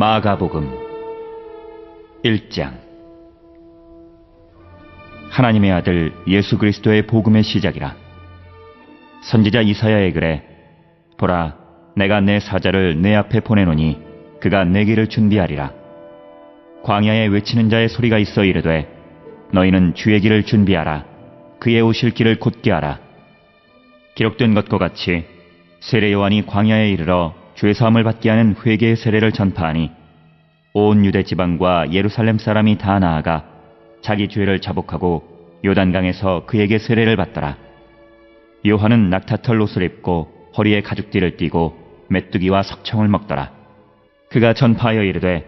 마가복음 1장. 하나님의 아들 예수 그리스도의 복음의 시작이라. 선지자 이사야의 글에 보라, 내가 내 사자를 내 앞에 보내노니 그가 내 길을 준비하리라. 광야에 외치는 자의 소리가 있어 이르되 너희는 주의 길을 준비하라. 그의 오실 길을 곧게 하라. 기록된 것과 같이 세례 요한이 광야에 이르러 죄 사함을 받게 하는 회개의 세례를 전파하니 온 유대 지방과 예루살렘 사람이 다 나아가 자기 죄를 자복하고 요단강에서 그에게 세례를 받더라. 요한은 낙타털 옷을 입고 허리에 가죽띠를 띠고 메뚜기와 석청을 먹더라. 그가 전파하여 이르되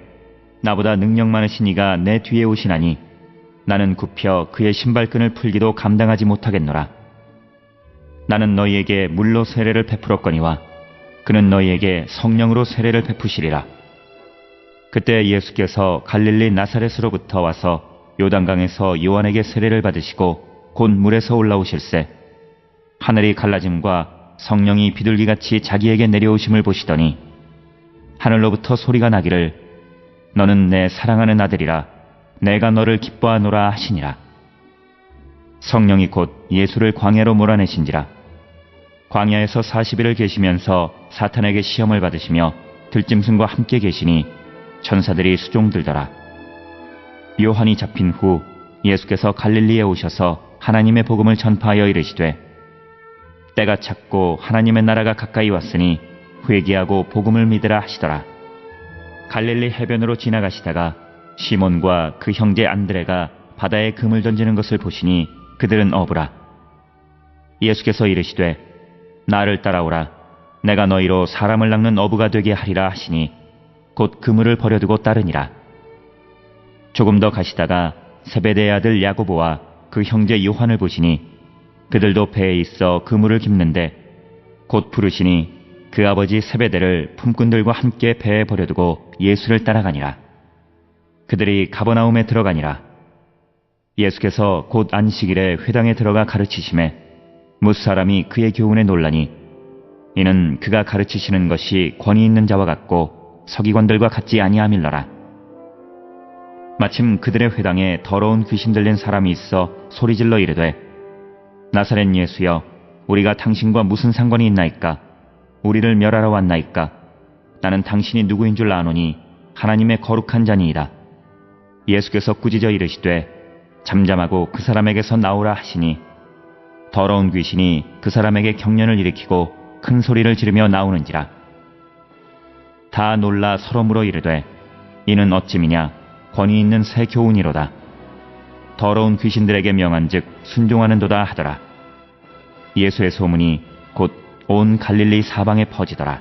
나보다 능력 많으신 이가 내 뒤에 오시나니 나는 굽혀 그의 신발끈을 풀기도 감당하지 못하겠노라. 나는 너희에게 물로 세례를 베풀었거니와 그는 너희에게 성령으로 세례를 베푸시리라. 그때 예수께서 갈릴리 나사렛으로부터 와서 요단강에서 요한에게 세례를 받으시고 곧 물에서 올라오실새 하늘이 갈라짐과 성령이 비둘기같이 자기에게 내려오심을 보시더니 하늘로부터 소리가 나기를 너는 내 사랑하는 아들이라 내가 너를 기뻐하노라 하시니라. 성령이 곧 예수를 광야로 몰아내신지라. 광야에서 40일을 계시면서 사탄에게 시험을 받으시며 들짐승과 함께 계시니 천사들이 수종들더라. 요한이 잡힌 후 예수께서 갈릴리에 오셔서 하나님의 복음을 전파하여 이르시되 때가 찼고 하나님의 나라가 가까이 왔으니 회개하고 복음을 믿으라 하시더라. 갈릴리 해변으로 지나가시다가 시몬과 그 형제 안드레가 바다에 금을 던지는 것을 보시니 그들은 어부라. 예수께서 이르시되 나를 따라오라. 내가 너희로 사람을 낚는 어부가 되게 하리라 하시니 곧 그물을 버려두고 따르니라. 조금 더 가시다가 세베대의 아들 야고보와 그 형제 요한을 보시니 그들도 배에 있어 그물을 깁는데 곧 부르시니 그 아버지 세베대를 품꾼들과 함께 배에 버려두고 예수를 따라가니라. 그들이 가버나움에 들어가니라. 예수께서 곧 안식일에 회당에 들어가 가르치심에 무사람이 그의 교훈에 놀라니 이는 그가 가르치시는 것이 권위 있는 자와 같고 서기관들과 같지 아니함일러라. 마침 그들의 회당에 더러운 귀신 들린 사람이 있어 소리질러 이르되 나사렛 예수여, 우리가 당신과 무슨 상관이 있나이까? 우리를 멸하러 왔나이까? 나는 당신이 누구인 줄 아노니 하나님의 거룩한 자니이다. 예수께서 꾸짖어 이르시되 잠잠하고 그 사람에게서 나오라 하시니 더러운 귀신이 그 사람에게 경련을 일으키고 큰 소리를 지르며 나오는지라. 다 놀라 서로 물어 이르되 이는 어찌미냐? 권위 있는 새 교훈이로다. 더러운 귀신들에게 명한즉 순종하는도다 하더라. 예수의 소문이 곧 온 갈릴리 사방에 퍼지더라.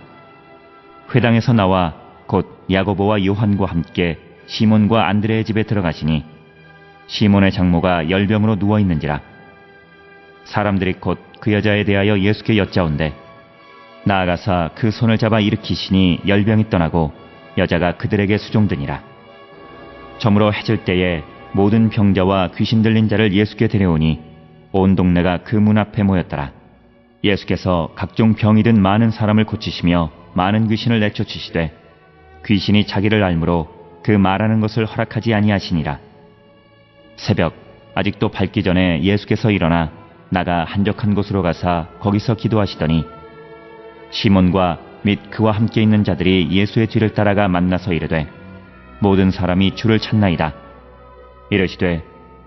회당에서 나와 곧 야고보와 요한과 함께 시몬과 안드레의 집에 들어가시니 시몬의 장모가 열병으로 누워있는지라. 사람들이 곧 그 여자에 대하여 예수께 여짜온대 나아가사 그 손을 잡아 일으키시니 열병이 떠나고 여자가 그들에게 수종드니라. 저물어 해질 때에 모든 병자와 귀신 들린 자를 예수께 데려오니 온 동네가 그 문 앞에 모였더라. 예수께서 각종 병이 든 많은 사람을 고치시며 많은 귀신을 내쫓으시되 귀신이 자기를 알므로 그 말하는 것을 허락하지 아니하시니라. 새벽 아직도 밝기 전에 예수께서 일어나 나가 한적한 곳으로 가사 거기서 기도하시더니 시몬과 및 그와 함께 있는 자들이 예수의 뒤를 따라가 만나서 이르되 모든 사람이 주를 찾나이다. 이르시되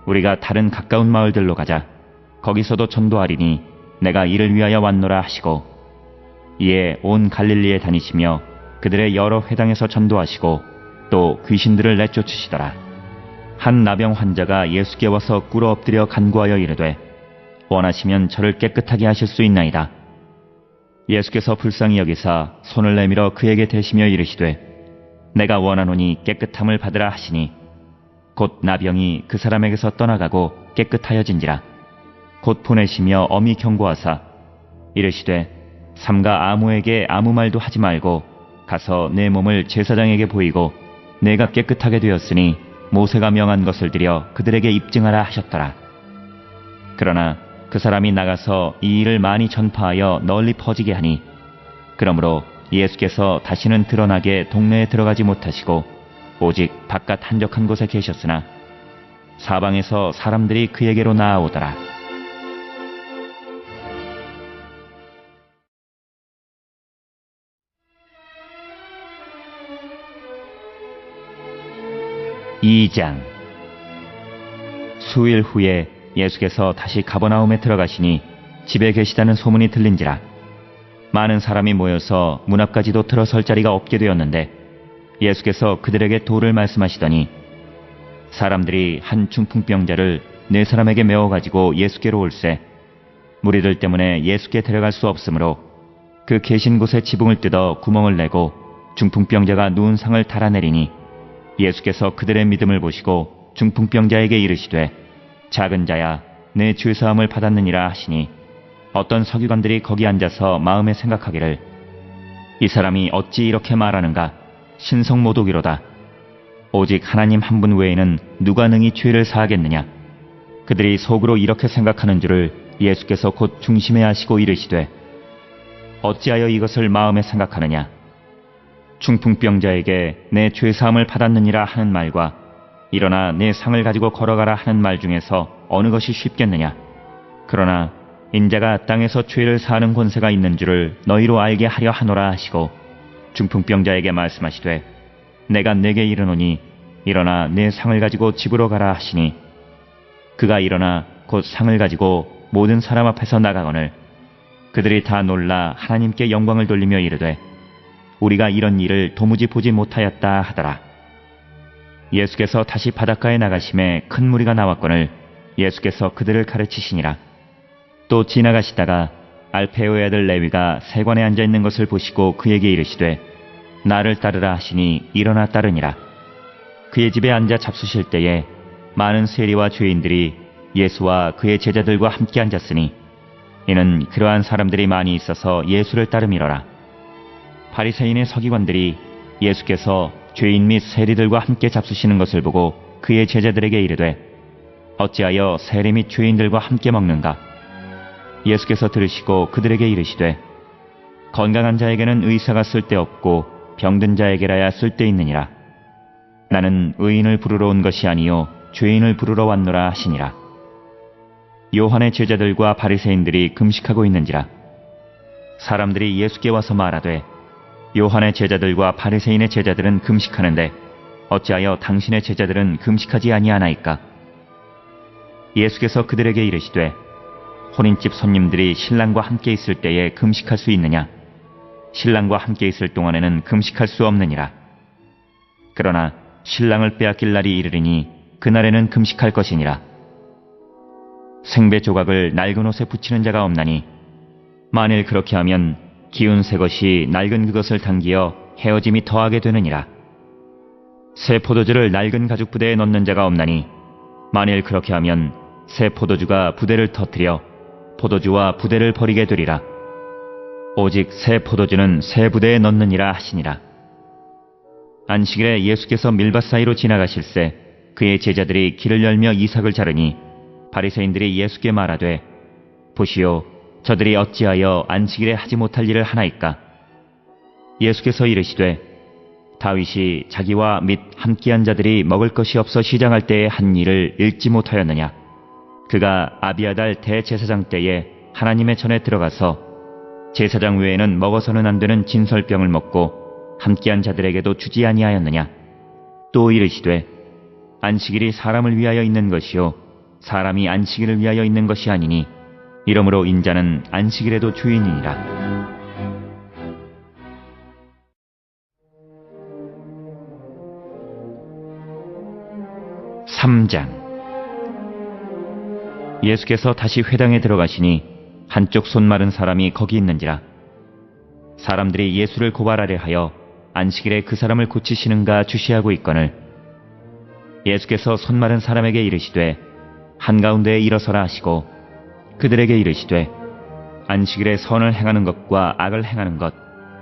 우리가 다른 가까운 마을들로 가자. 거기서도 전도하리니 내가 이를 위하여 왔노라 하시고 이에 온 갈릴리에 다니시며 그들의 여러 회당에서 전도하시고 또 귀신들을 내쫓으시더라. 한 나병 환자가 예수께 와서 꿇어 엎드려 간구하여 이르되 원하시면 저를 깨끗하게 하실 수 있나이다. 예수께서 불쌍히 여기사 손을 내밀어 그에게 대시며 이르시되 내가 원하노니 깨끗함을 받으라 하시니 곧 나병이 그 사람에게서 떠나가고 깨끗하여진지라. 곧 보내시며 엄히 경고하사 이르시되 삼가 아무에게 아무 말도 하지 말고 가서 내 몸을 제사장에게 보이고 내가 깨끗하게 되었으니 모세가 명한 것을 드려 그들에게 입증하라 하셨더라. 그러나 그 사람이 나가서 이 일을 많이 전파하여 널리 퍼지게 하니 그러므로 예수께서 다시는 드러나게 동네에 들어가지 못하시고 오직 바깥 한적한 곳에 계셨으나 사방에서 사람들이 그에게로 나아오더라. 이 장. 수일 후에 예수께서 다시 가버나움에 들어가시니 집에 계시다는 소문이 들린지라. 많은 사람이 모여서 문 앞까지도 들어설 자리가 없게 되었는데 예수께서 그들에게 도를 말씀하시더니 사람들이 한 중풍병자를 네 사람에게 메워가지고 예수께로 올세 무리들 때문에 예수께 데려갈 수 없으므로 그 계신 곳에 지붕을 뜯어 구멍을 내고 중풍병자가 누운 상을 달아내리니 예수께서 그들의 믿음을 보시고 중풍병자에게 이르시되 작은 자야 내 죄사함을 받았느니라 하시니 어떤 서기관들이 거기 앉아서 마음에 생각하기를 이 사람이 어찌 이렇게 말하는가 신성모독이로다. 오직 하나님 한 분 외에는 누가 능히 죄를 사하겠느냐. 그들이 속으로 이렇게 생각하는 줄을 예수께서 곧 중심에 하시고 이르시되 어찌하여 이것을 마음에 생각하느냐. 중풍병자에게 내 죄사함을 받았느니라 하는 말과 일어나 내 상을 가지고 걸어가라 하는 말 중에서 어느 것이 쉽겠느냐. 그러나 인자가 땅에서 죄를 사하는 권세가 있는 줄을 너희로 알게 하려 하노라 하시고 중풍병자에게 말씀하시되 내가 네게 이르노니 일어나 내 상을 가지고 집으로 가라 하시니 그가 일어나 곧 상을 가지고 모든 사람 앞에서 나가거늘 그들이 다 놀라 하나님께 영광을 돌리며 이르되 우리가 이런 일을 도무지 보지 못하였다 하더라. 예수께서 다시 바닷가에 나가심에 큰 무리가 나왔거늘 예수께서 그들을 가르치시니라. 또 지나가시다가 알페오의 아들 레위가 세관에 앉아있는 것을 보시고 그에게 이르시되 나를 따르라 하시니 일어나 따르니라. 그의 집에 앉아 잡수실 때에 많은 세리와 죄인들이 예수와 그의 제자들과 함께 앉았으니 이는 그러한 사람들이 많이 있어서 예수를 따름이로라. 바리새인의 서기관들이 예수께서 죄인 및 세리들과 함께 잡수시는 것을 보고 그의 제자들에게 이르되 어찌하여 세리 및 죄인들과 함께 먹는가. 예수께서 들으시고 그들에게 이르시되 건강한 자에게는 의사가 쓸데없고 병든 자에게라야 쓸데있느니라. 나는 의인을 부르러 온 것이 아니요 죄인을 부르러 왔노라 하시니라. 요한의 제자들과 바리새인들이 금식하고 있는지라. 사람들이 예수께 와서 말하되 요한의 제자들과 바리새인의 제자들은 금식하는데 어찌하여 당신의 제자들은 금식하지 아니하나이까. 예수께서 그들에게 이르시되 혼인집 손님들이 신랑과 함께 있을 때에 금식할 수 있느냐. 신랑과 함께 있을 동안에는 금식할 수 없느니라. 그러나 신랑을 빼앗길 날이 이르리니 그날에는 금식할 것이니라. 생배 조각을 낡은 옷에 붙이는 자가 없나니 만일 그렇게 하면 기운 새 것이 낡은 그것을 당기어 헤어짐이 더하게 되느니라. 새 포도주를 낡은 가죽 부대에 넣는 자가 없나니 만일 그렇게 하면 새 포도주가 부대를 터뜨려 포도주와 부대를 버리게 되리라. 오직 새 포도주는 새 부대에 넣느니라 하시니라. 안식일에 예수께서 밀밭 사이로 지나가실새 그의 제자들이 길을 열며 이삭을 자르니 바리새인들이 예수께 말하되 보시오 저들이 어찌하여 안식일에 하지 못할 일을 하나이까. 예수께서 이르시되 다윗이 자기와 및 함께한 자들이 먹을 것이 없어 시장할 때에 한 일을 읽지 못하였느냐. 그가 아비아달 대제사장 때에 하나님의 전에 들어가서 제사장 외에는 먹어서는 안 되는 진설병을 먹고 함께한 자들에게도 주지 아니하였느냐. 또 이르시되 안식일이 사람을 위하여 있는 것이요 사람이 안식일을 위하여 있는 것이 아니니 이러므로 인자는 안식일에도 주인이니라. 3장. 예수께서 다시 회당에 들어가시니 한쪽 손 마른 사람이 거기 있는지라. 사람들이 예수를 고발하려 하여 안식일에 그 사람을 고치시는가 주시하고 있거늘 예수께서 손 마른 사람에게 이르시되 한가운데에 일어서라 하시고 그들에게 이르시되 안식일에 선을 행하는 것과 악을 행하는 것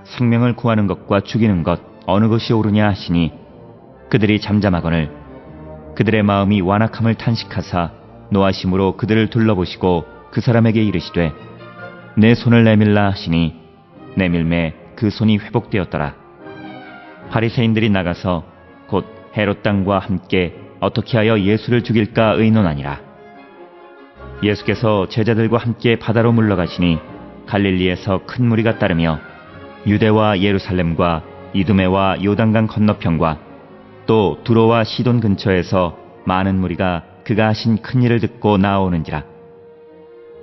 생명을 구하는 것과 죽이는 것 어느 것이 옳으냐 하시니 그들이 잠잠하거늘 그들의 마음이 완악함을 탄식하사 노하심으로 그들을 둘러보시고 그 사람에게 이르시되 내 손을 내밀라 하시니 내밀매 그 손이 회복되었더라. 바리새인들이 나가서 곧 헤롯 땅과 함께 어떻게 하여 예수를 죽일까 의논하니라. 예수께서 제자들과 함께 바다로 물러가시니 갈릴리에서 큰 무리가 따르며 유대와 예루살렘과 이두메와 요단강 건너편과 또 두로와 시돈 근처에서 많은 무리가 그가 하신 큰 일을 듣고 나오는지라.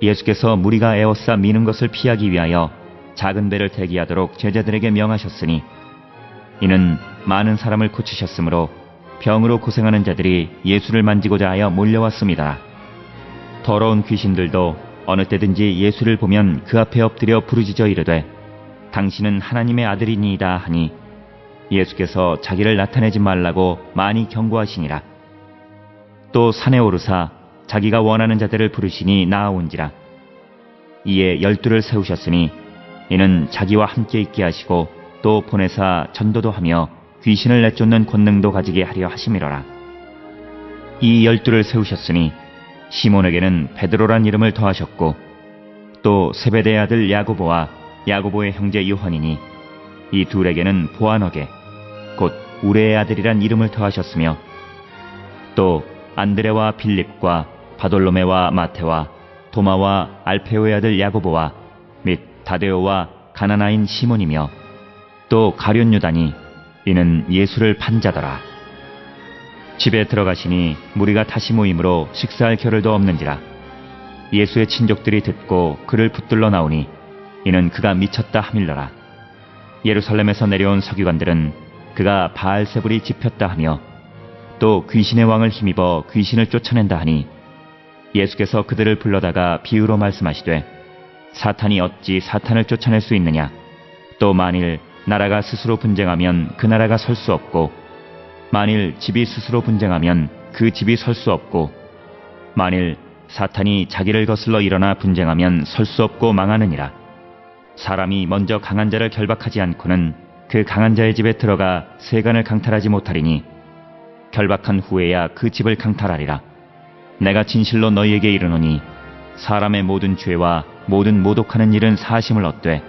예수께서 무리가 에워싸 미는 것을 피하기 위하여 작은 배를 대기하도록 제자들에게 명하셨으니 이는 많은 사람을 고치셨으므로 병으로 고생하는 자들이 예수를 만지고자 하여 몰려왔습니다. 더러운 귀신들도 어느 때든지 예수를 보면 그 앞에 엎드려 부르짖어 이르되 당신은 하나님의 아들이니이다 하니 예수께서 자기를 나타내지 말라고 많이 경고하시니라. 또 산에 오르사 자기가 원하는 자들을 부르시니 나아온지라. 이에 12를 세우셨으니 이는 자기와 함께 있게 하시고 또 보내사 전도도 하며 귀신을 내쫓는 권능도 가지게 하려 하심이로라. 이 12를 세우셨으니 시몬에게는 베드로란 이름을 더하셨고 또 세베대의 아들 야고보와 야고보의 형제 요한이니 이 둘에게는 보아너게 곧 우레의 아들이란 이름을 더하셨으며 또 안드레와 빌립과 바돌로메와 마테와 도마와 알페오의 아들 야고보와 및 다데오와 가나나인 시몬이며 또 가룟 유다니 이는 예수를 판 자더라. 집에 들어가시니 무리가 다시 모임으로 식사할 겨를도 없는지라. 예수의 친족들이 듣고 그를 붙들러 나오니 이는 그가 미쳤다 하밀러라. 예루살렘에서 내려온 서기관들은 그가 바알세불이 집혔다 하며 또 귀신의 왕을 힘입어 귀신을 쫓아낸다 하니 예수께서 그들을 불러다가 비유로 말씀하시되 사탄이 어찌 사탄을 쫓아낼 수 있느냐. 또 만일 나라가 스스로 분쟁하면 그 나라가 설 수 없고 만일 집이 스스로 분쟁하면 그 집이 설 수 없고 만일 사탄이 자기를 거슬러 일어나 분쟁하면 설 수 없고 망하느니라. 사람이 먼저 강한 자를 결박하지 않고는 그 강한 자의 집에 들어가 세간을 강탈하지 못하리니 결박한 후에야 그 집을 강탈하리라. 내가 진실로 너희에게 이르노니 사람의 모든 죄와 모든 모독하는 일은 사하심을 얻되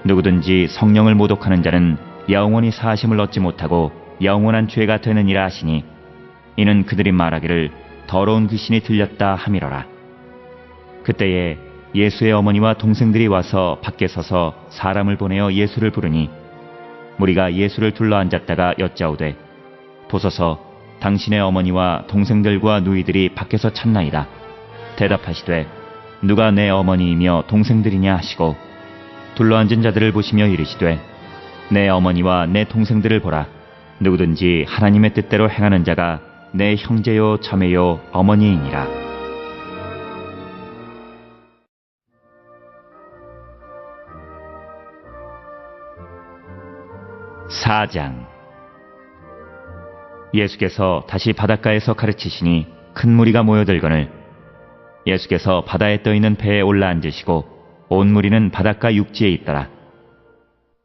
누구든지 성령을 모독하는 자는 영원히 사하심을 얻지 못하고 영원한 죄가 되느니라 하시니 이는 그들이 말하기를 더러운 귀신이 들렸다 함이로라. 그때에 예수의 어머니와 동생들이 와서 밖에 서서 사람을 보내어 예수를 부르니 무리가 예수를 둘러앉았다가 여짜오되 보소서 당신의 어머니와 동생들과 누이들이 밖에서 찾나이다. 대답하시되 누가 내 어머니이며 동생들이냐 하시고 둘러앉은 자들을 보시며 이르시되 내 어머니와 내 동생들을 보라. 누구든지 하나님의 뜻대로 행하는 자가 내 형제요 자매요 어머니이니라. 사장. 예수께서 다시 바닷가에서 가르치시니 큰 무리가 모여들거늘 예수께서 바다에 떠있는 배에 올라앉으시고 온 무리는 바닷가 육지에 있더라.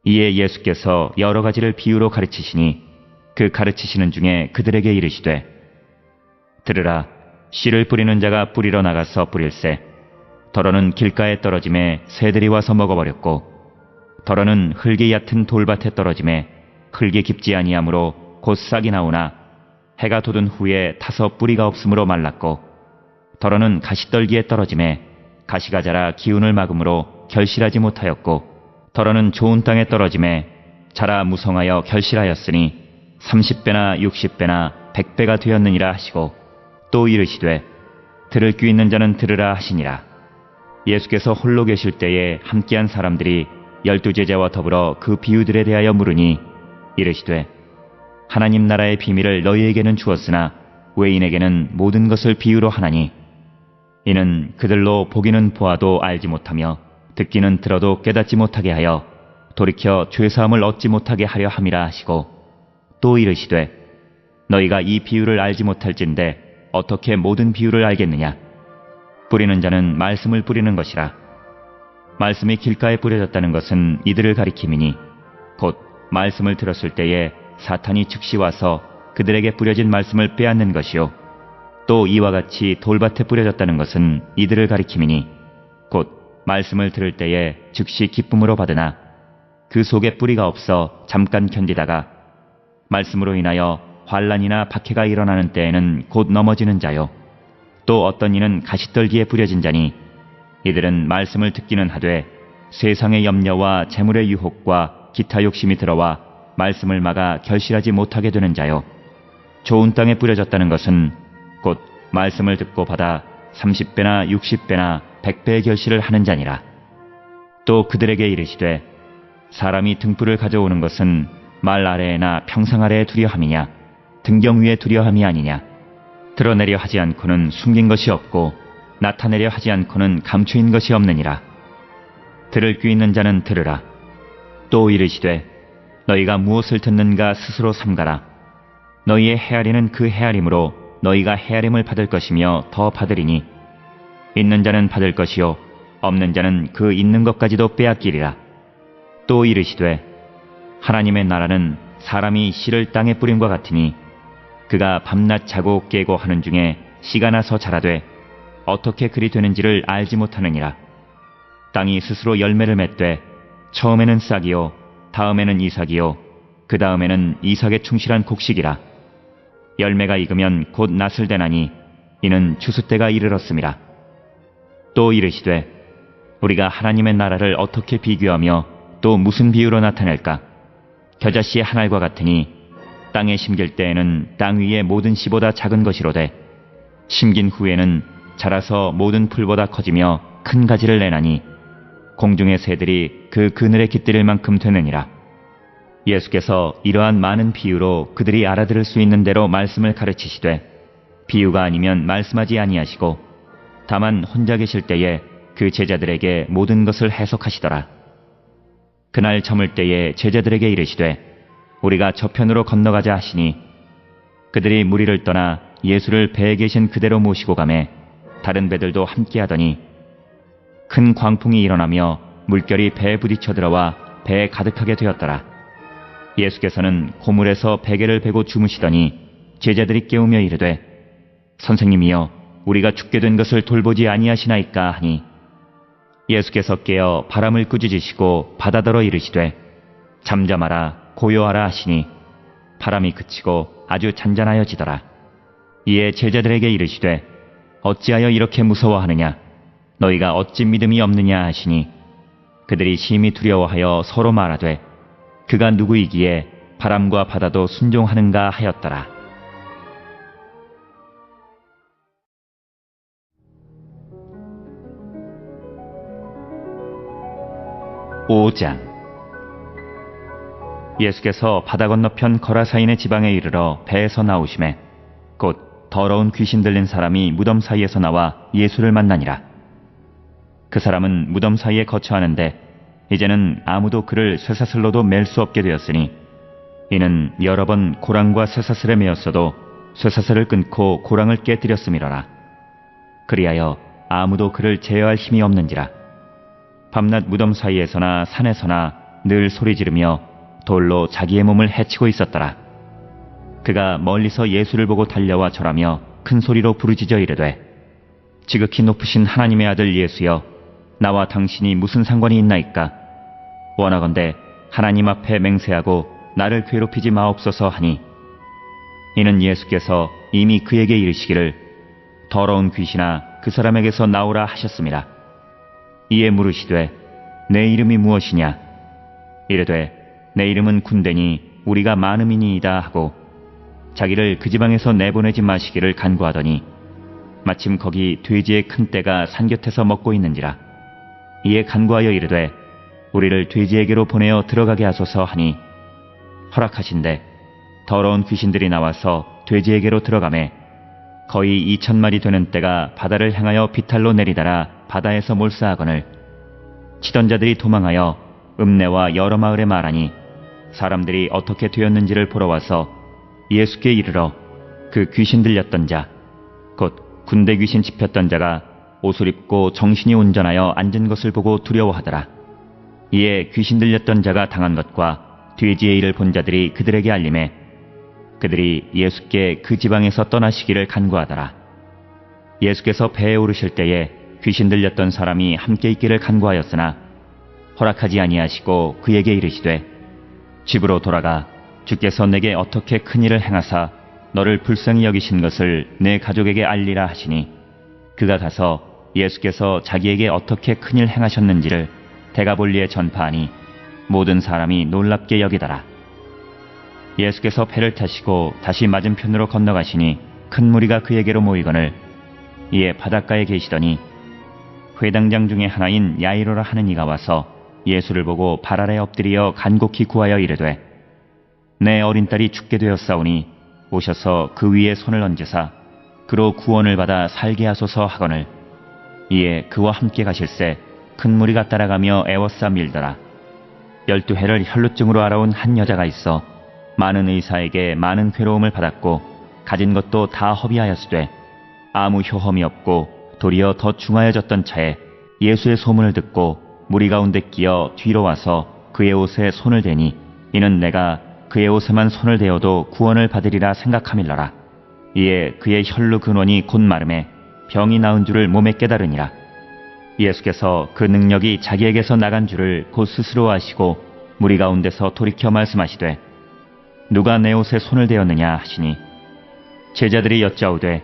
이에 예수께서 여러 가지를 비유로 가르치시니 그 가르치시는 중에 그들에게 이르시되 들으라. 씨를 뿌리는 자가 뿌리러 나가서 뿌릴새 덜어는 길가에 떨어짐에 새들이 와서 먹어버렸고 덜어는 흙이 얕은 돌밭에 떨어짐에 흙이 깊지 아니하므로 곧 싹이 나오나 해가 돋은 후에 타서 뿌리가 없으므로 말랐고 덜어는 가시떨기에 떨어짐에 가시가 자라 기운을 막음으로 결실하지 못하였고 덜어는 좋은 땅에 떨어짐에 자라 무성하여 결실하였으니 30배나 60배나 100배가 되었느니라 하시고 또 이르시되 들을 귀 있는 자는 들으라 하시니라. 예수께서 홀로 계실 때에 함께한 사람들이 12제자와 더불어 그 비유들에 대하여 물으니 이르시되 하나님 나라의 비밀을 너희에게는 주었으나 외인에게는 모든 것을 비유로 하나니 이는 그들로 보기는 보아도 알지 못하며 듣기는 들어도 깨닫지 못하게 하여 돌이켜 죄사함을 얻지 못하게 하려 함이라 하시고 또 이르시되 너희가 이 비유를 알지 못할진대 어떻게 모든 비유를 알겠느냐. 뿌리는 자는 말씀을 뿌리는 것이라. 말씀이 길가에 뿌려졌다는 것은 이들을 가리킴이니 곧 말씀을 들었을 때에 사탄이 즉시 와서 그들에게 뿌려진 말씀을 빼앗는 것이요 또 이와 같이 돌밭에 뿌려졌다는 것은 이들을 가리킴이니 곧 말씀을 들을 때에 즉시 기쁨으로 받으나 그 속에 뿌리가 없어 잠깐 견디다가 말씀으로 인하여 환난이나 박해가 일어나는 때에는 곧 넘어지는 자요. 또 어떤 이는 가시떨기에 뿌려진 자니 이들은 말씀을 듣기는 하되 세상의 염려와 재물의 유혹과 기타 욕심이 들어와 말씀을 막아 결실하지 못하게 되는 자요. 좋은 땅에 뿌려졌다는 것은 곧 말씀을 듣고 받아 30배나 60배나 100배의 결실을 하는 자니라. 또 그들에게 이르시되 사람이 등불을 가져오는 것은 말 아래에나 평상 아래에 두려 함이냐 등경 위에 두려 함이 아니냐. 드러내려 하지 않고는 숨긴 것이 없고 나타내려 하지 않고는 감추인 것이 없느니라. 들을 귀 있는 자는 들으라. 또 이르시되 너희가 무엇을 듣는가 스스로 삼가라. 너희의 헤아리는 그 헤아림으로 너희가 헤아림을 받을 것이며 더 받으리니 있는 자는 받을 것이요 없는 자는 그 있는 것까지도 빼앗기리라. 또 이르시되 하나님의 나라는 사람이 씨를 땅에 뿌림과 같으니 그가 밤낮 자고 깨고 하는 중에 씨가 나서 자라되 어떻게 그리 되는지를 알지 못하느니라. 땅이 스스로 열매를 맺되 처음에는 싹이요 다음에는 이삭이요 그 다음에는 이삭에 충실한 곡식이라. 열매가 익으면 곧 낫을 대나니 이는 추수 때가 이르렀음이라. 또 이르시되 우리가 하나님의 나라를 어떻게 비교하며 또 무슨 비유로 나타낼까? 겨자씨 한 알과 같으니 땅에 심길 때에는 땅 위의 모든 씨보다 작은 것이로되 심긴 후에는 자라서 모든 풀보다 커지며 큰 가지를 내나니 공중의 새들이 그 그늘에 깃들일 만큼 되느니라. 예수께서 이러한 많은 비유로 그들이 알아들을 수 있는 대로 말씀을 가르치시되 비유가 아니면 말씀하지 아니하시고 다만 혼자 계실 때에 그 제자들에게 모든 것을 해석하시더라. 그날 저물 때에 제자들에게 이르시되 우리가 저편으로 건너가자 하시니 그들이 무리를 떠나 예수를 배에 계신 그대로 모시고 가매 다른 배들도 함께하더니 큰 광풍이 일어나며 물결이 배에 부딪혀 들어와 배에 가득하게 되었더라. 예수께서는 고물에서 베개를 베고 주무시더니 제자들이 깨우며 이르되 선생님이여 우리가 죽게 된 것을 돌보지 아니하시나이까 하니 예수께서 깨어 바람을 꾸짖으시고 바다더러 이르시되 잠잠하라 고요하라 하시니 바람이 그치고 아주 잔잔하여지더라. 이에 제자들에게 이르시되 어찌하여 이렇게 무서워하느냐 너희가 어찌 믿음이 없느냐 하시니 그들이 심히 두려워하여 서로 말하되 그가 누구이기에 바람과 바다도 순종하는가 하였더라. 5장. 예수께서 바다 건너편 거라사인의 지방에 이르러 배에서 나오심에 곧 더러운 귀신 들린 사람이 무덤 사이에서 나와 예수를 만나니라. 그 사람은 무덤 사이에 거처하는데 이제는 아무도 그를 쇠사슬로도 맬 수 없게 되었으니 이는 여러 번 고랑과 쇠사슬에 매었어도 쇠사슬을 끊고 고랑을 깨뜨렸음이로라. 그리하여 아무도 그를 제어할 힘이 없는지라. 밤낮 무덤 사이에서나 산에서나 늘 소리 지르며 돌로 자기의 몸을 해치고 있었더라. 그가 멀리서 예수를 보고 달려와 절하며 큰 소리로 부르짖어 이르되 지극히 높으신 하나님의 아들 예수여 나와 당신이 무슨 상관이 있나이까? 원하건대 하나님 앞에 맹세하고 나를 괴롭히지 마옵소서 하니 이는 예수께서 이미 그에게 이르시기를 더러운 귀신아 그 사람에게서 나오라 하셨습니다. 이에 물으시되 내 이름이 무엇이냐? 이르되 내 이름은 군대니 우리가 많음이니이다 하고 자기를 그 지방에서 내보내지 마시기를 간구하더니 마침 거기 돼지의 큰 떼가 산 곁에서 먹고 있는지라. 이에 간구하여 이르되 우리를 돼지에게로 보내어 들어가게 하소서 하니 허락하신대 더러운 귀신들이 나와서 돼지에게로 들어가매 거의 2,000마리 되는 떼가 바다를 향하여 비탈로 내리다라 바다에서 몰사하거늘 치던 자들이 도망하여 읍내와 여러 마을에 말하니 사람들이 어떻게 되었는지를 보러 와서 예수께 이르러 그 귀신 들렸던 자 곧 군대 귀신 집혔던 자가 옷을 입고 정신이 온전하여 앉은 것을 보고 두려워하더라. 이에 귀신 들렸던 자가 당한 것과 돼지의 일을 본 자들이 그들에게 알림해 그들이 예수께 그 지방에서 떠나시기를 간구하더라. 예수께서 배에 오르실 때에 귀신 들렸던 사람이 함께 있기를 간구하였으나 허락하지 아니하시고 그에게 이르시되 집으로 돌아가 주께서 내게 어떻게 큰 일을 행하사 너를 불쌍히 여기신 것을 내 가족에게 알리라 하시니 그가 가서 예수께서 자기에게 어떻게 큰 일 행하셨는지를 데가볼리에 전파하니 모든 사람이 놀랍게 여기더라. 예수께서 배를 타시고 다시 맞은편으로 건너가시니 큰 무리가 그에게로 모이거늘 이에 바닷가에 계시더니 회당장 중에 하나인 야이로라 하는 이가 와서 예수를 보고 발 아래 엎드리어 간곡히 구하여 이르되 내 어린 딸이 죽게 되었사오니 오셔서 그 위에 손을 얹으사 그로 구원을 받아 살게 하소서 하거늘 이에 그와 함께 가실새 큰 무리가 따라가며 애워싸 밀더라. 12해를 혈루증으로 알아온 한 여자가 있어 많은 의사에게 많은 괴로움을 받았고 가진 것도 다 허비하였으되 아무 효험이 없고 도리어 더 중하여졌던 차에 예수의 소문을 듣고 무리 가운데 끼어 뒤로 와서 그의 옷에 손을 대니 이는 내가 그의 옷에만 손을 대어도 구원을 받으리라 생각함일러라. 이에 그의 혈루 근원이 곧 마름에 병이 나은 줄을 몸에 깨달으니라. 예수께서 그 능력이 자기에게서 나간 줄을 곧 스스로 아시고 무리 가운데서 돌이켜 말씀하시되 누가 내 옷에 손을 대었느냐 하시니 제자들이 여짜오되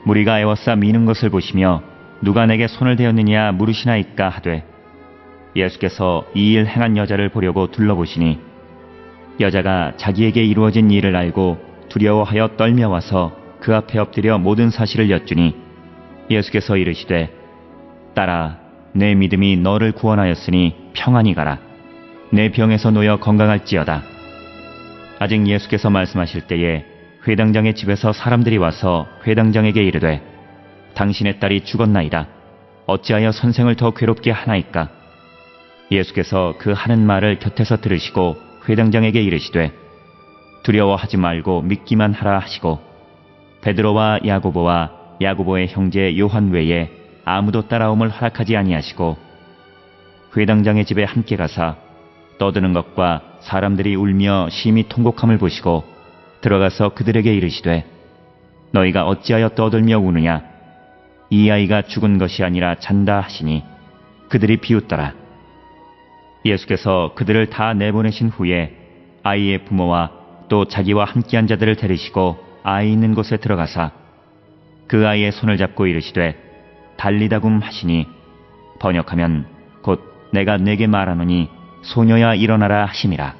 무리가 애워싸 미는 것을 보시며 누가 내게 손을 대었느냐 물으시나이까 하되 예수께서 이 일 행한 여자를 보려고 둘러보시니 여자가 자기에게 이루어진 일을 알고 두려워하여 떨며 와서 그 앞에 엎드려 모든 사실을 여쭈니 예수께서 이르시되 딸아 내 믿음이 너를 구원하였으니 평안히 가라. 내 병에서 놓여 건강할지어다. 아직 예수께서 말씀하실 때에 회당장의 집에서 사람들이 와서 회당장에게 이르되 당신의 딸이 죽었나이다. 어찌하여 선생을 더 괴롭게 하나이까? 예수께서 그 하는 말을 곁에서 들으시고 회당장에게 이르시되 두려워하지 말고 믿기만 하라 하시고 베드로와 야고보의 형제 요한 외에 아무도 따라옴을 허락하지 아니하시고 회당장의 집에 함께 가사 떠드는 것과 사람들이 울며 심히 통곡함을 보시고 들어가서 그들에게 이르시되 너희가 어찌하여 떠들며 우느냐? 이 아이가 죽은 것이 아니라 잔다 하시니 그들이 비웃더라. 예수께서 그들을 다 내보내신 후에 아이의 부모와 또 자기와 함께한 자들을 데리시고 아이 있는 곳에 들어가사 그 아이의 손을 잡고 이르시되 달리다굼 하시니 번역하면 곧 내가 내게 말하노니 소녀야 일어나라 하심이라.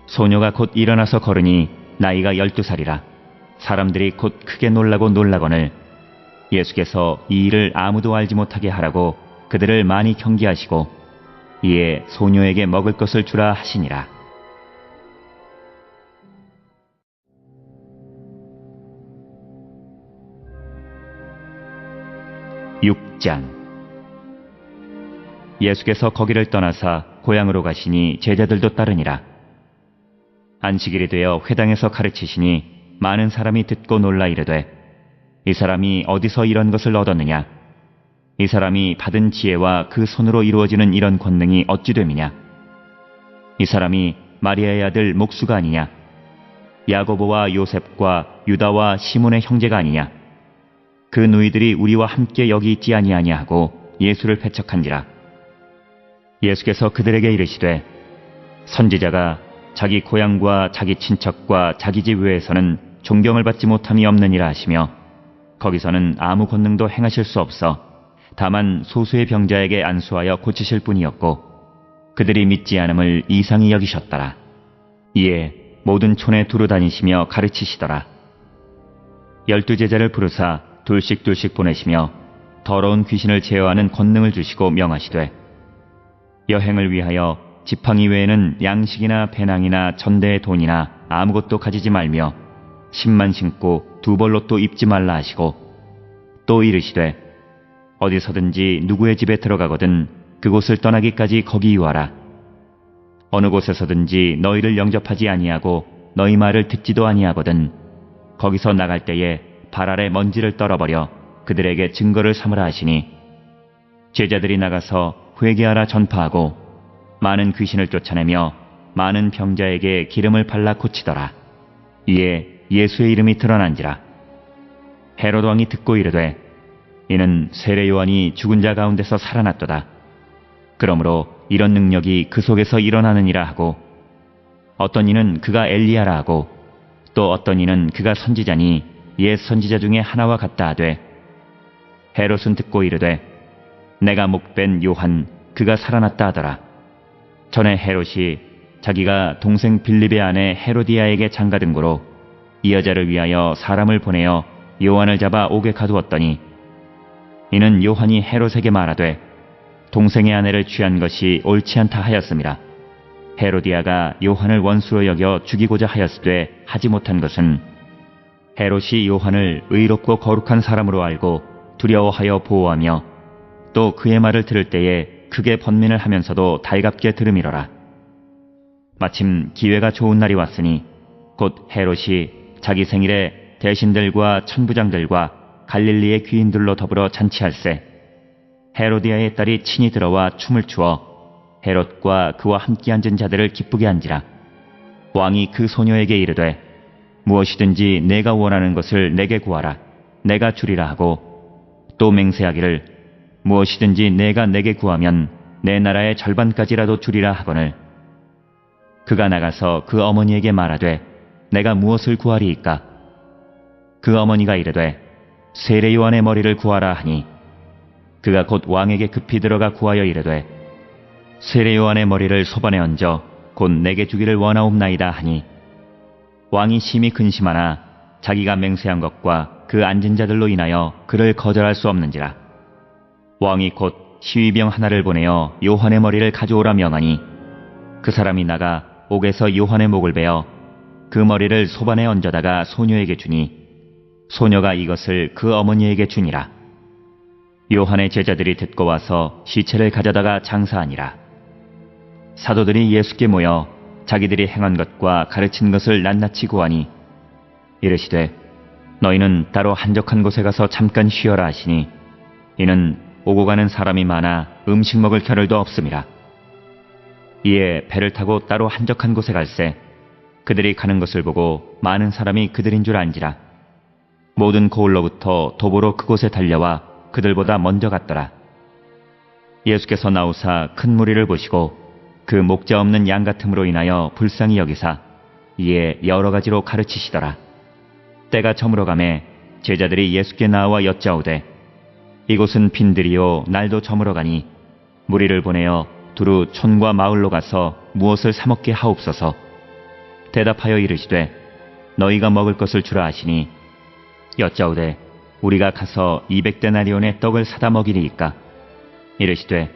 소녀가 곧 일어나서 걸으니 나이가 12살이라. 사람들이 곧 크게 놀라거늘 예수께서 이 일을 아무도 알지 못하게 하라고 그들을 많이 경계하시고 이에 소녀에게 먹을 것을 주라 하시니라. 6장. 예수께서 거기를 떠나사 고향으로 가시니 제자들도 따르니라. 안식일이 되어 회당에서 가르치시니 많은 사람이 듣고 놀라 이르되 이 사람이 어디서 이런 것을 얻었느냐? 이 사람이 받은 지혜와 그 손으로 이루어지는 이런 권능이 어찌 됨이냐? 이 사람이 마리아의 아들 목수가 아니냐? 야고보와 요셉과 유다와 시몬의 형제가 아니냐? 그 누이들이 우리와 함께 여기 있지 아니하냐 하고 예수를 배척한지라. 예수께서 그들에게 이르시되 선지자가 자기 고향과 자기 친척과 자기 집 외에서는 존경을 받지 못함이 없느니라 하시며 거기서는 아무 권능도 행하실 수 없어 다만 소수의 병자에게 안수하여 고치실 뿐이었고 그들이 믿지 않음을 이상히 여기셨더라. 이에 모든 촌에 두루 다니시며 가르치시더라. 12제자를 부르사 둘씩 보내시며 더러운 귀신을 제어하는 권능을 주시고 명하시되 여행을 위하여 지팡이 외에는 양식이나 배낭이나 전대의 돈이나 아무것도 가지지 말며 신만 신고 두 벌로도 입지 말라 하시고 또 이르시되 어디서든지 누구의 집에 들어가거든 그곳을 떠나기까지 거기 유하라. 어느 곳에서든지 너희를 영접하지 아니하고 너희 말을 듣지도 아니하거든 거기서 나갈 때에 발 아래 먼지를 떨어버려 그들에게 증거를 삼으라 하시니 제자들이 나가서 회개하라 전파하고 많은 귀신을 쫓아내며 많은 병자에게 기름을 발라 고치더라. 이에 예수의 이름이 드러난지라. 헤롯 왕이 듣고 이르되 이는 세례 요한이 죽은 자 가운데서 살아났도다. 그러므로 이런 능력이 그 속에서 일어나느니라 하고, 어떤 이는 그가 엘리야라 하고, 또 어떤 이는 그가 선지자니 옛 선지자 중에 하나와 같다 하되, 헤롯은 듣고 이르되 내가 목된 요한 그가 살아났다 하더라. 전에 헤롯이 자기가 동생 빌립의 아내 헤로디아에게 장가든 고로 이 여자를 위하여 사람을 보내어 요한을 잡아 옥에 가두었더니, 이는 요한이 헤롯에게 말하되 동생의 아내를 취한 것이 옳지 않다 하였음이라. 헤로디아가 요한을 원수로 여겨 죽이고자 하였으되 하지 못한 것은, 헤롯이 요한을 의롭고 거룩한 사람으로 알고 두려워하여 보호하며 또 그의 말을 들을 때에 크게 번민을 하면서도 달갑게 들음이로라. 마침 기회가 좋은 날이 왔으니 곧 헤롯이 자기 생일에 대신들과 천부장들과 갈릴리의 귀인들로 더불어 잔치할세, 헤로디아의 딸이 친히 들어와 춤을 추어 헤롯과 그와 함께 앉은 자들을 기쁘게 한지라. 왕이 그 소녀에게 이르되 무엇이든지 내가 원하는 것을 내게 구하라, 내가 주리라 하고, 또 맹세하기를 무엇이든지 내가 내게 구하면 내 나라의 절반까지라도 주리라 하거늘, 그가 나가서 그 어머니에게 말하되 내가 무엇을 구하리이까? 그 어머니가 이르되 세례 요한의 머리를 구하라 하니, 그가 곧 왕에게 급히 들어가 구하여 이르되 세례 요한의 머리를 소반에 얹어 곧 내게 주기를 원하옵나이다 하니, 왕이 심히 근심하나 자기가 맹세한 것과 그 앉은 자들로 인하여 그를 거절할 수 없는지라. 왕이 곧 시위병 하나를 보내어 요한의 머리를 가져오라 명하니, 그 사람이 나가 옥에서 요한의 목을 베어 그 머리를 소반에 얹어다가 소녀에게 주니, 소녀가 이것을 그 어머니에게 주니라. 요한의 제자들이 듣고 와서 시체를 가져다가 장사하니라. 사도들이 예수께 모여 자기들이 행한 것과 가르친 것을 낱낱이 구하니, 이르시되 너희는 따로 한적한 곳에 가서 잠깐 쉬어라 하시니, 이는 오고 가는 사람이 많아 음식 먹을 겨를도 없음이라. 이에 배를 타고 따로 한적한 곳에 갈새 그들이 가는 것을 보고 많은 사람이 그들인 줄 안지라. 모든 고을로부터 도보로 그곳에 달려와 그들보다 먼저 갔더라. 예수께서 나오사 큰 무리를 보시고 그 목자 없는 양 같음으로 인하여 불쌍히 여기사 이에 여러 가지로 가르치시더라. 때가 저물어 가매 제자들이 예수께 나와 여짜오되 이곳은 빈들이요 날도 저물어 가니 무리를 보내어 두루 촌과 마을로 가서 무엇을 사 먹게 하옵소서. 대답하여 이르시되 너희가 먹을 것을 주라 하시니, 여짜오되 우리가 가서 200데나리온의 떡을 사다 먹이리이까? 이르시되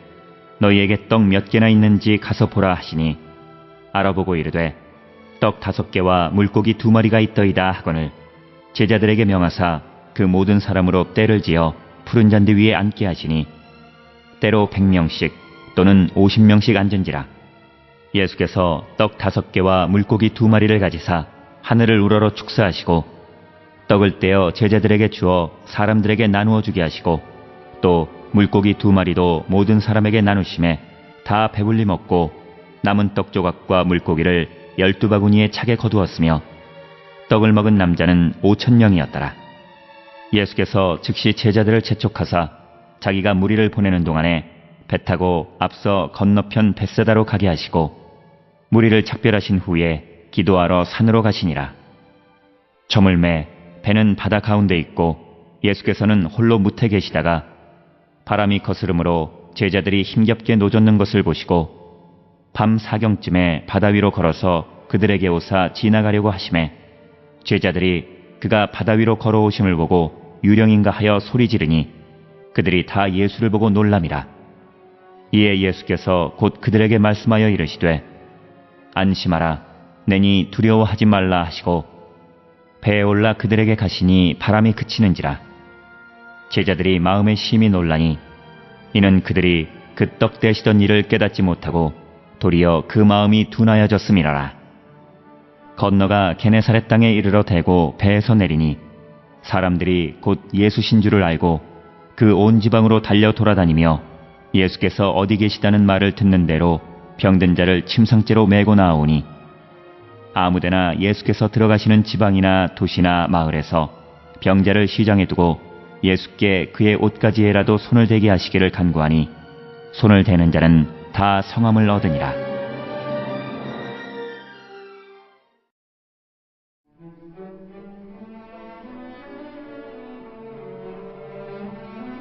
너희에게 떡 몇 개나 있는지 가서 보라 하시니, 알아보고 이르되 떡 5개와 물고기 2마리가 있더이다 하거늘, 제자들에게 명하사 그 모든 사람으로 떼를 지어 푸른 잔디 위에 앉게 하시니, 때로 100명씩 또는 50명씩 앉은지라. 예수께서 떡 5개와 물고기 2마리를 가지사 하늘을 우러러 축사하시고 떡을 떼어 제자들에게 주어 사람들에게 나누어 주게 하시고, 또 물고기 2마리도 모든 사람에게 나누심에 다 배불리 먹고 남은 떡 조각과 물고기를 12바구니에 차게 거두었으며, 떡을 먹은 남자는 5,000명이었더라. 예수께서 즉시 제자들을 재촉하사 자기가 무리를 보내는 동안에 배 타고 앞서 건너편 벳세다로 가게 하시고, 무리를 작별하신 후에 기도하러 산으로 가시니라. 저물매 배는 바다 가운데 있고 예수께서는 홀로 무태 계시다가 바람이 거스름으로 제자들이 힘겹게 노젓는 것을 보시고 밤 4경쯤에 바다 위로 걸어서 그들에게 오사 지나가려고 하시매, 제자들이 그가 바다 위로 걸어오심을 보고 유령인가 하여 소리 지르니 그들이 다 예수를 보고 놀람이라. 이에 예수께서 곧 그들에게 말씀하여 이르시되 안심하라, 내니 두려워하지 말라 하시고 배에 올라 그들에게 가시니 바람이 그치는지라. 제자들이 마음에 심히 놀라니, 이는 그들이 그 떡 떼시던 일을 깨닫지 못하고 도리어 그 마음이 둔하여졌음이라라. 건너가 게네사렛 땅에 이르러 대고 배에서 내리니 사람들이 곧 예수신 줄을 알고 그 온 지방으로 달려 돌아다니며 예수께서 어디 계시다는 말을 듣는 대로 병든 자를 침상째로 메고 나아오니, 아무데나 예수께서 들어가시는 지방이나 도시나 마을에서 병자를 시장에 두고 예수께 그의 옷가지에라도 손을 대게 하시기를 간구하니 손을 대는 자는 다 성함을 얻으니라.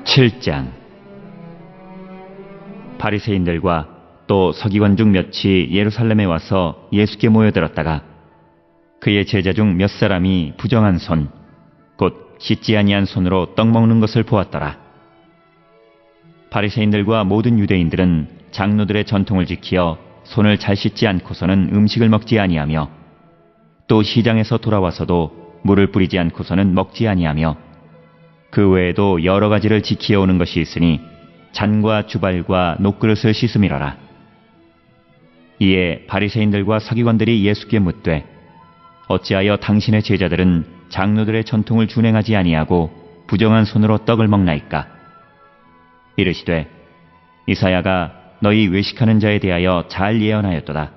(7장) 바리새인들과 또 서기관 중 몇이 예루살렘에 와서 예수께 모여들었다가 그의 제자 중 몇 사람이 부정한 손, 곧 씻지 아니한 손으로 떡 먹는 것을 보았더라. 바리새인들과 모든 유대인들은 장로들의 전통을 지키어 손을 잘 씻지 않고서는 음식을 먹지 아니하며 또 시장에서 돌아와서도 물을 뿌리지 않고서는 먹지 아니하며 그 외에도 여러 가지를 지키어 오는 것이 있으니 잔과 주발과 녹그릇을 씻음이러라. 이에 바리새인들과 서기관들이 예수께 묻되 어찌하여 당신의 제자들은 장로들의 전통을 준행하지 아니하고 부정한 손으로 떡을 먹나이까? 이르시되 이사야가 너희 외식하는 자에 대하여 잘 예언하였도다.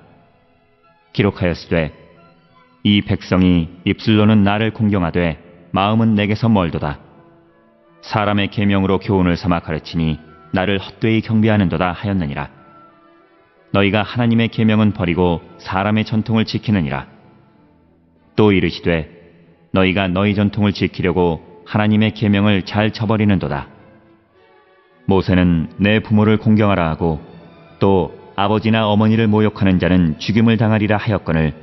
기록하였으되 이 백성이 입술로는 나를 공경하되 마음은 내게서 멀도다. 사람의 계명으로 교훈을 삼아 가르치니 나를 헛되이 경배하는도다 하였느니라. 너희가 하나님의 계명은 버리고 사람의 전통을 지키느니라. 또 이르시되 너희가 너희 전통을 지키려고 하나님의 계명을 잘 저버리는도다. 모세는 내 부모를 공경하라 하고 또 아버지나 어머니를 모욕하는 자는 죽임을 당하리라 하였거늘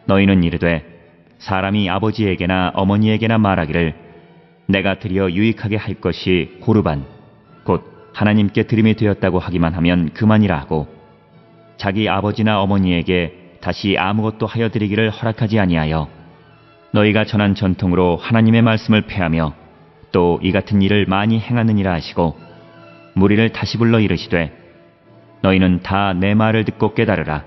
너희는 이르되 사람이 아버지에게나 어머니에게나 말하기를 내가 드리어 유익하게 할 것이 고르반 곧 하나님께 드림이 되었다고 하기만 하면 그만이라 하고 자기 아버지나 어머니에게 다시 아무것도 하여 드리기를 허락하지 아니하여 너희가 전한 전통으로 하나님의 말씀을 폐하며 또 이 같은 일을 많이 행하느니라 하시고 무리를 다시 불러 이르시되 너희는 다 내 말을 듣고 깨달으라.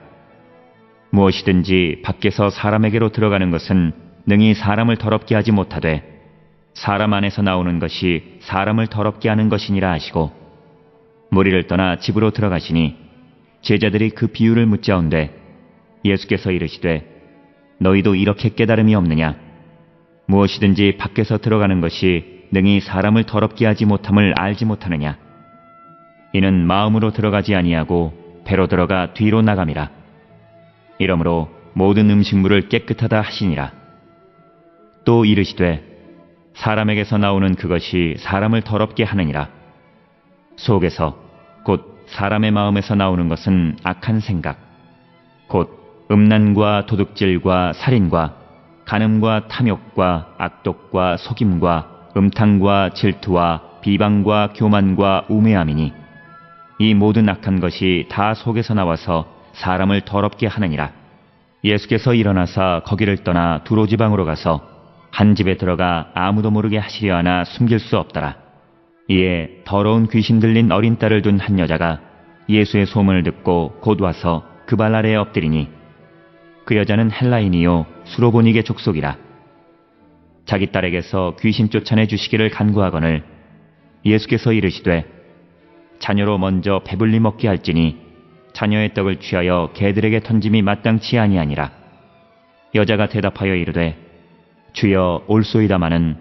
무엇이든지 밖에서 사람에게로 들어가는 것은 능히 사람을 더럽게 하지 못하되 사람 안에서 나오는 것이 사람을 더럽게 하는 것이니라 하시고 무리를 떠나 집으로 들어가시니 제자들이 그 비유를 묻자온되 예수께서 이르시되 너희도 이렇게 깨달음이 없느냐? 무엇이든지 밖에서 들어가는 것이 능히 사람을 더럽게 하지 못함을 알지 못하느냐? 이는 마음으로 들어가지 아니하고 배로 들어가 뒤로 나감이라. 이러므로 모든 음식물을 깨끗하다 하시니라. 또 이르시되 사람에게서 나오는 그것이 사람을 더럽게 하느니라. 속에서 곧 사람의 마음에서 나오는 것은 악한 생각, 곧 음란과 도둑질과 살인과 간음과 탐욕과 악독과 속임과 음탕과 질투와 비방과 교만과 우매함이니 이 모든 악한 것이 다 속에서 나와서 사람을 더럽게 하느니라. 예수께서 일어나사 거기를 떠나 두로 지방으로 가서 한 집에 들어가 아무도 모르게 하시려 하나 숨길 수 없더라. 이에 더러운 귀신 들린 어린 딸을 둔 한 여자가 예수의 소문을 듣고 곧 와서 그 발 아래에 엎드리니 그 여자는 헬라인이요 수로보니게 족속이라. 자기 딸에게서 귀신 쫓아내 주시기를 간구하거늘 예수께서 이르시되 자녀로 먼저 배불리 먹게 할지니 자녀의 떡을 취하여 개들에게 던짐이 마땅치 아니하니라. 여자가 대답하여 이르되 주여 올소이다마는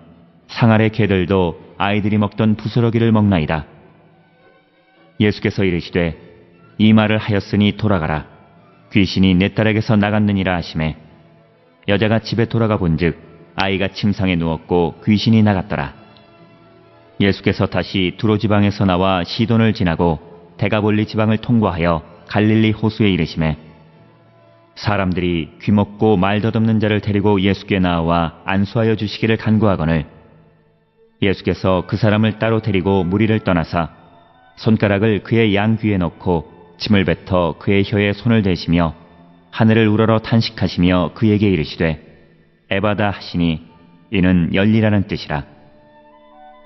상 아래 개들도 아이들이 먹던 부스러기를 먹나이다. 예수께서 이르시되 이 말을 하였으니 돌아가라. 귀신이 내 딸에게서 나갔느니라 하시매 여자가 집에 돌아가 본즉 아이가 침상에 누웠고 귀신이 나갔더라. 예수께서 다시 두로 지방에서 나와 시돈을 지나고 데가볼리 지방을 통과하여 갈릴리 호수에 이르시매 사람들이 귀먹고 말 덧없는 자를 데리고 예수께 나와 안수하여 주시기를 간구하거늘 예수께서 그 사람을 따로 데리고 무리를 떠나사 손가락을 그의 양귀에 넣고 침을 뱉어 그의 혀에 손을 대시며 하늘을 우러러 탄식하시며 그에게 이르시되 에바다 하시니 이는 열리라는 뜻이라.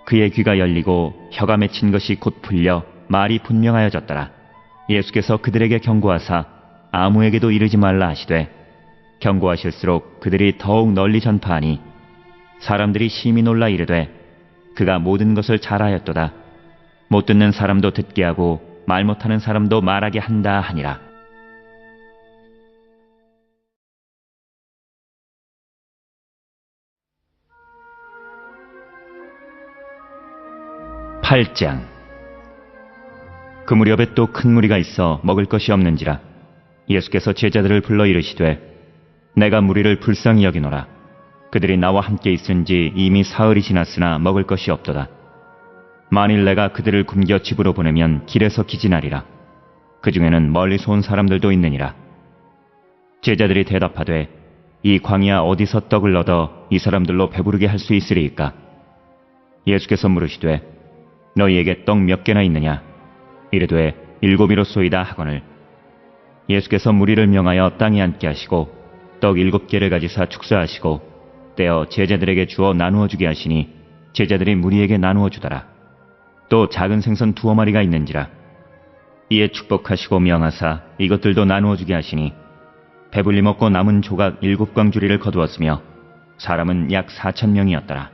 그의 귀가 열리고 혀가 맺힌 것이 곧 풀려 말이 분명하여졌더라. 예수께서 그들에게 경고하사 아무에게도 이르지 말라 하시되 경고하실수록 그들이 더욱 널리 전파하니 사람들이 심히 놀라 이르되 그가 모든 것을 잘하였도다. 못 듣는 사람도 듣게 하고 말 못하는 사람도 말하게 한다 하니라. (8장) 그 무렵에 또 큰 무리가 있어 먹을 것이 없는지라 예수께서 제자들을 불러 이르시되 내가 무리를 불쌍히 여기노라. 그들이 나와 함께 있은지 이미 사흘이 지났으나 먹을 것이 없도다. 만일 내가 그들을 굶겨 집으로 보내면 길에서 기진하리라. 그 중에는 멀리서 온 사람들도 있느니라. 제자들이 대답하되 이 광야 어디서 떡을 얻어 이 사람들로 배부르게 할 수 있으리이까? 예수께서 물으시되 너희에게 떡 몇 개나 있느냐? 이르되 7이로소이다 하거늘 예수께서 무리를 명하여 땅에 앉게 하시고 떡 7개를 가지사 축사하시고 떼어 제자들에게 주어 나누어 주게 하시니 제자들이 무리에게 나누어 주더라. 또 작은 생선 2마리가 있는지라. 이에 축복하시고 명하사 이것들도 나누어 주게 하시니 배불리 먹고 남은 조각 7광주리를 거두었으며 사람은 약 4,000명이었더라.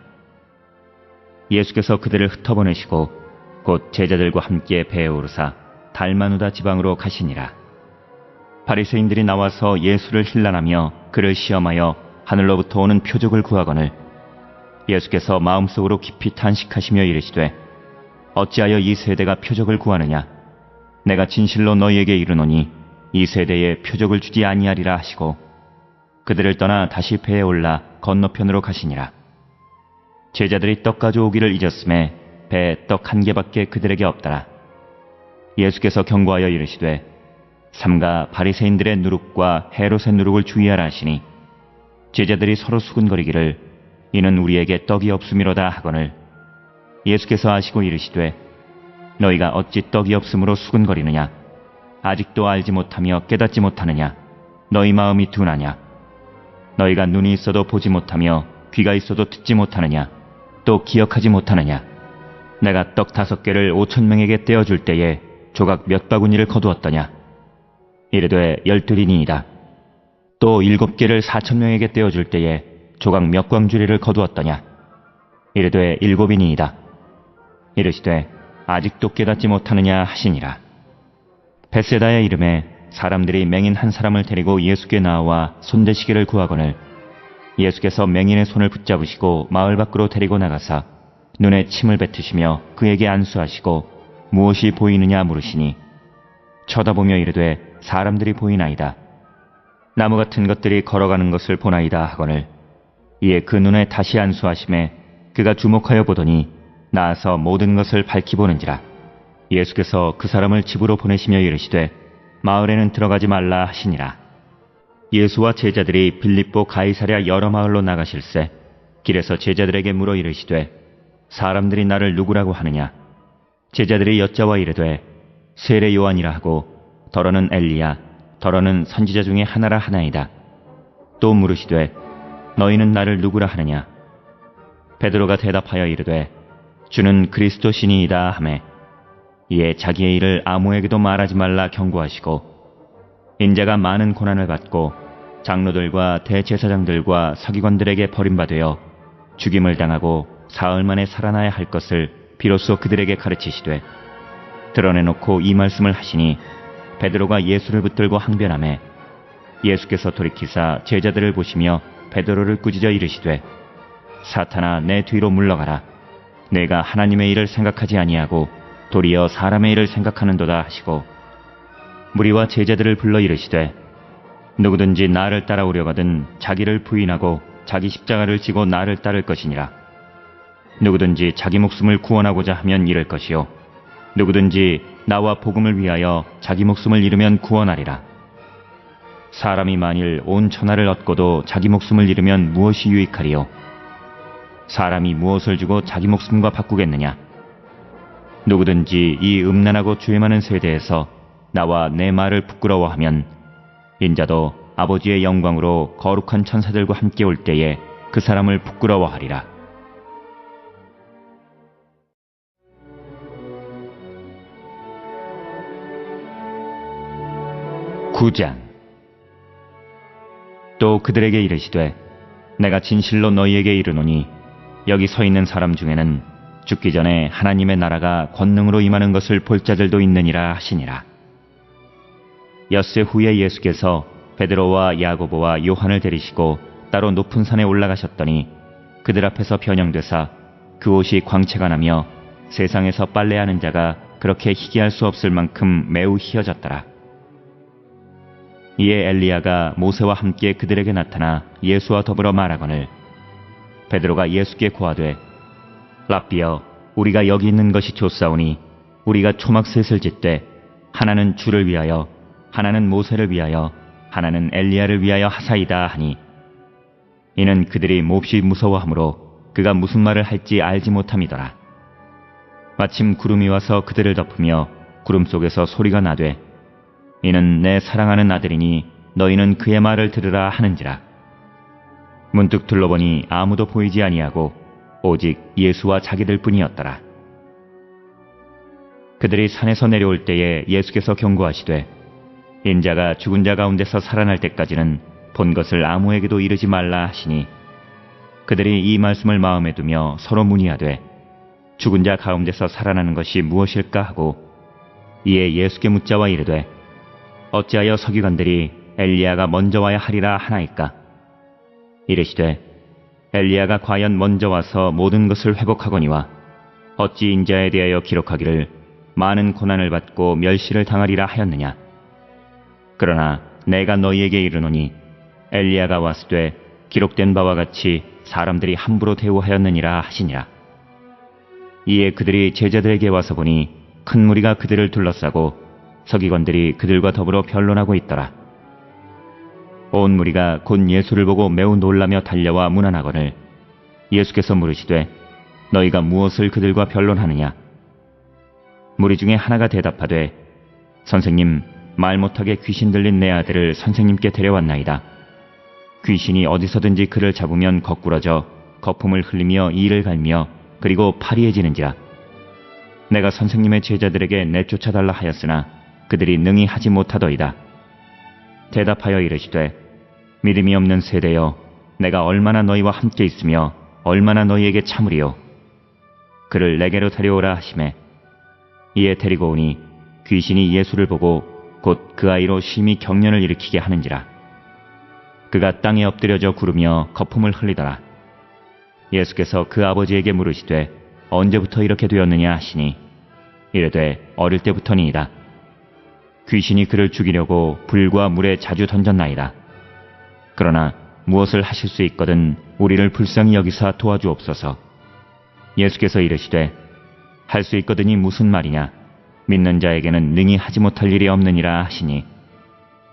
예수께서 그들을 흩어보내시고 곧 제자들과 함께 배에 오르사 달마누다 지방으로 가시니라. 바리새인들이 나와서 예수를 힐난하며 그를 시험하여 하늘로부터 오는 표적을 구하거늘 예수께서 마음속으로 깊이 탄식하시며 이르시되 어찌하여 이 세대가 표적을 구하느냐? 내가 진실로 너희에게 이르노니 이 세대에 표적을 주지 아니하리라 하시고 그들을 떠나 다시 배에 올라 건너편으로 가시니라. 제자들이 떡 가져오기를 잊었음에 배에 떡 1개밖에 그들에게 없더라. 예수께서 경고하여 이르시되 삼가 바리새인들의 누룩과 헤롯의 누룩을 주의하라 하시니 제자들이 서로 수군거리기를 이는 우리에게 떡이 없음이로다 하거늘 예수께서 아시고 이르시되 너희가 어찌 떡이 없음으로 수군거리느냐? 아직도 알지 못하며 깨닫지 못하느냐? 너희 마음이 둔하냐? 너희가 눈이 있어도 보지 못하며 귀가 있어도 듣지 못하느냐? 또 기억하지 못하느냐? 내가 떡 5개를 5,000명에게 떼어줄 때에 조각 몇 바구니를 거두었더냐? 이르되 12이니이다. 또 7개를 4,000명에게 떼어줄 때에 조각 몇 광주리를 거두었더냐? 이르되 7이니이다. 이르시되 아직도 깨닫지 못하느냐 하시니라. 벳세다의 이름에 사람들이 맹인 한 사람을 데리고 예수께 나와 손대시기를 구하거늘 예수께서 맹인의 손을 붙잡으시고 마을 밖으로 데리고 나가사 눈에 침을 뱉으시며 그에게 안수하시고 무엇이 보이느냐 물으시니 쳐다보며 이르되 사람들이 보이나이다. 나무 같은 것들이 걸어가는 것을 보나이다 하거늘 이에 그 눈에 다시 안수하심에 그가 주목하여 보더니 나아서 모든 것을 밝히 보는지라. 예수께서 그 사람을 집으로 보내시며 이르시되 마을에는 들어가지 말라 하시니라. 예수와 제자들이 빌립보 가이사랴 여러 마을로 나가실새 길에서 제자들에게 물어 이르시되 사람들이 나를 누구라고 하느냐? 제자들이 여짜와 이르되 세례 요한이라 하고 더러는 엘리야 더러는 선지자 중에 하나라 하나이다. 또 물으시되 너희는 나를 누구라 하느냐? 베드로가 대답하여 이르되 주는 그리스도 신이이다 하매 이에 자기의 일을 아무에게도 말하지 말라 경고하시고 인자가 많은 고난을 받고 장로들과 대제사장들과 서기관들에게 버림받아 죽임을 당하고 사흘 만에 살아나야 할 것을 비로소 그들에게 가르치시되 드러내놓고 이 말씀을 하시니 베드로가 예수를 붙들고 항변하매 예수께서 돌이키사 제자들을 보시며 베드로를 꾸짖어 이르시되 사탄아 내 뒤로 물러가라. 내가 하나님의 일을 생각하지 아니하고 도리어 사람의 일을 생각하는도다 하시고 무리와 제자들을 불러 이르시되 누구든지 나를 따라오려거든 자기를 부인하고 자기 십자가를 지고 나를 따를 것이니라. 누구든지 자기 목숨을 구원하고자 하면 잃을 것이요 누구든지 나와 복음을 위하여 자기 목숨을 잃으면 구원하리라. 사람이 만일 온 천하를 얻고도 자기 목숨을 잃으면 무엇이 유익하리요? 사람이 무엇을 주고 자기 목숨과 바꾸겠느냐? 누구든지 이 음란하고 죄 많은 세대에서 나와 내 말을 부끄러워하면 인자도 아버지의 영광으로 거룩한 천사들과 함께 올 때에 그 사람을 부끄러워하리라. (9장) 또 그들에게 이르시되 내가 진실로 너희에게 이르노니 여기 서 있는 사람 중에는 죽기 전에 하나님의 나라가 권능으로 임하는 것을 볼 자들도 있느니라 하시니라. 엿새 후에 예수께서 베드로와 야고보와 요한을 데리시고 따로 높은 산에 올라가셨더니 그들 앞에서 변형되사 그 옷이 광채가 나며 세상에서 빨래하는 자가 그렇게 희귀할 수 없을 만큼 매우 희어졌더라. 이에 엘리야가 모세와 함께 그들에게 나타나 예수와 더불어 말하거늘 베드로가 예수께 고하되 랍비여 우리가 여기 있는 것이 좋사오니 우리가 초막셋을 짓되 하나는 주를 위하여 하나는 모세를 위하여 하나는 엘리야를 위하여 하사이다 하니 이는 그들이 몹시 무서워하므로 그가 무슨 말을 할지 알지 못함이더라. 마침 구름이 와서 그들을 덮으며 구름 속에서 소리가 나되 이는 내 사랑하는 아들이니 너희는 그의 말을 들으라 하는지라. 문득 둘러보니 아무도 보이지 아니하고 오직 예수와 자기들 뿐이었더라. 그들이 산에서 내려올 때에 예수께서 경고하시되 인자가 죽은 자 가운데서 살아날 때까지는 본 것을 아무에게도 이르지 말라 하시니 그들이 이 말씀을 마음에 두며 서로 문의하되 죽은 자 가운데서 살아나는 것이 무엇일까 하고 이에 예수께 묻자와 이르되 어찌하여 서기관들이 엘리야가 먼저 와야 하리라 하나이까. 이르시되 엘리야가 과연 먼저 와서 모든 것을 회복하거니와 어찌 인자에 대하여 기록하기를 많은 고난을 받고 멸시를 당하리라 하였느냐. 그러나 내가 너희에게 이르노니 엘리야가 왔으되 기록된 바와 같이 사람들이 함부로 대우하였느니라 하시니라. 이에 그들이 제자들에게 와서 보니 큰 무리가 그들을 둘러싸고 서기관들이 그들과 더불어 변론하고 있더라. 온 무리가 곧 예수를 보고 매우 놀라며 달려와 문안하거늘 예수께서 물으시되 너희가 무엇을 그들과 변론하느냐. 무리 중에 하나가 대답하되 선생님 말 못하게 귀신 들린 내 아들을 선생님께 데려왔나이다. 귀신이 어디서든지 그를 잡으면 거꾸러져 거품을 흘리며 이를 갈며 그리고 파리해지는지라. 내가 선생님의 제자들에게 내쫓아달라 하였으나 그들이 능히 하지 못하더이다. 대답하여 이르시되 믿음이 없는 세대여 내가 얼마나 너희와 함께 있으며 얼마나 너희에게 참으리요. 그를 내게로 데려오라 하시매 이에 데리고 오니 귀신이 예수를 보고 곧 그 아이로 심히 경련을 일으키게 하는지라. 그가 땅에 엎드려져 구르며 거품을 흘리더라. 예수께서 그 아버지에게 물으시되 언제부터 이렇게 되었느냐 하시니 이르되 어릴 때부터니이다. 귀신이 그를 죽이려고 불과 물에 자주 던졌나이다. 그러나 무엇을 하실 수 있거든 우리를 불쌍히 여기사 도와주옵소서. 예수께서 이르시되 할 수 있거든이 무슨 말이냐. 믿는 자에게는 능히 하지 못할 일이 없느니라 하시니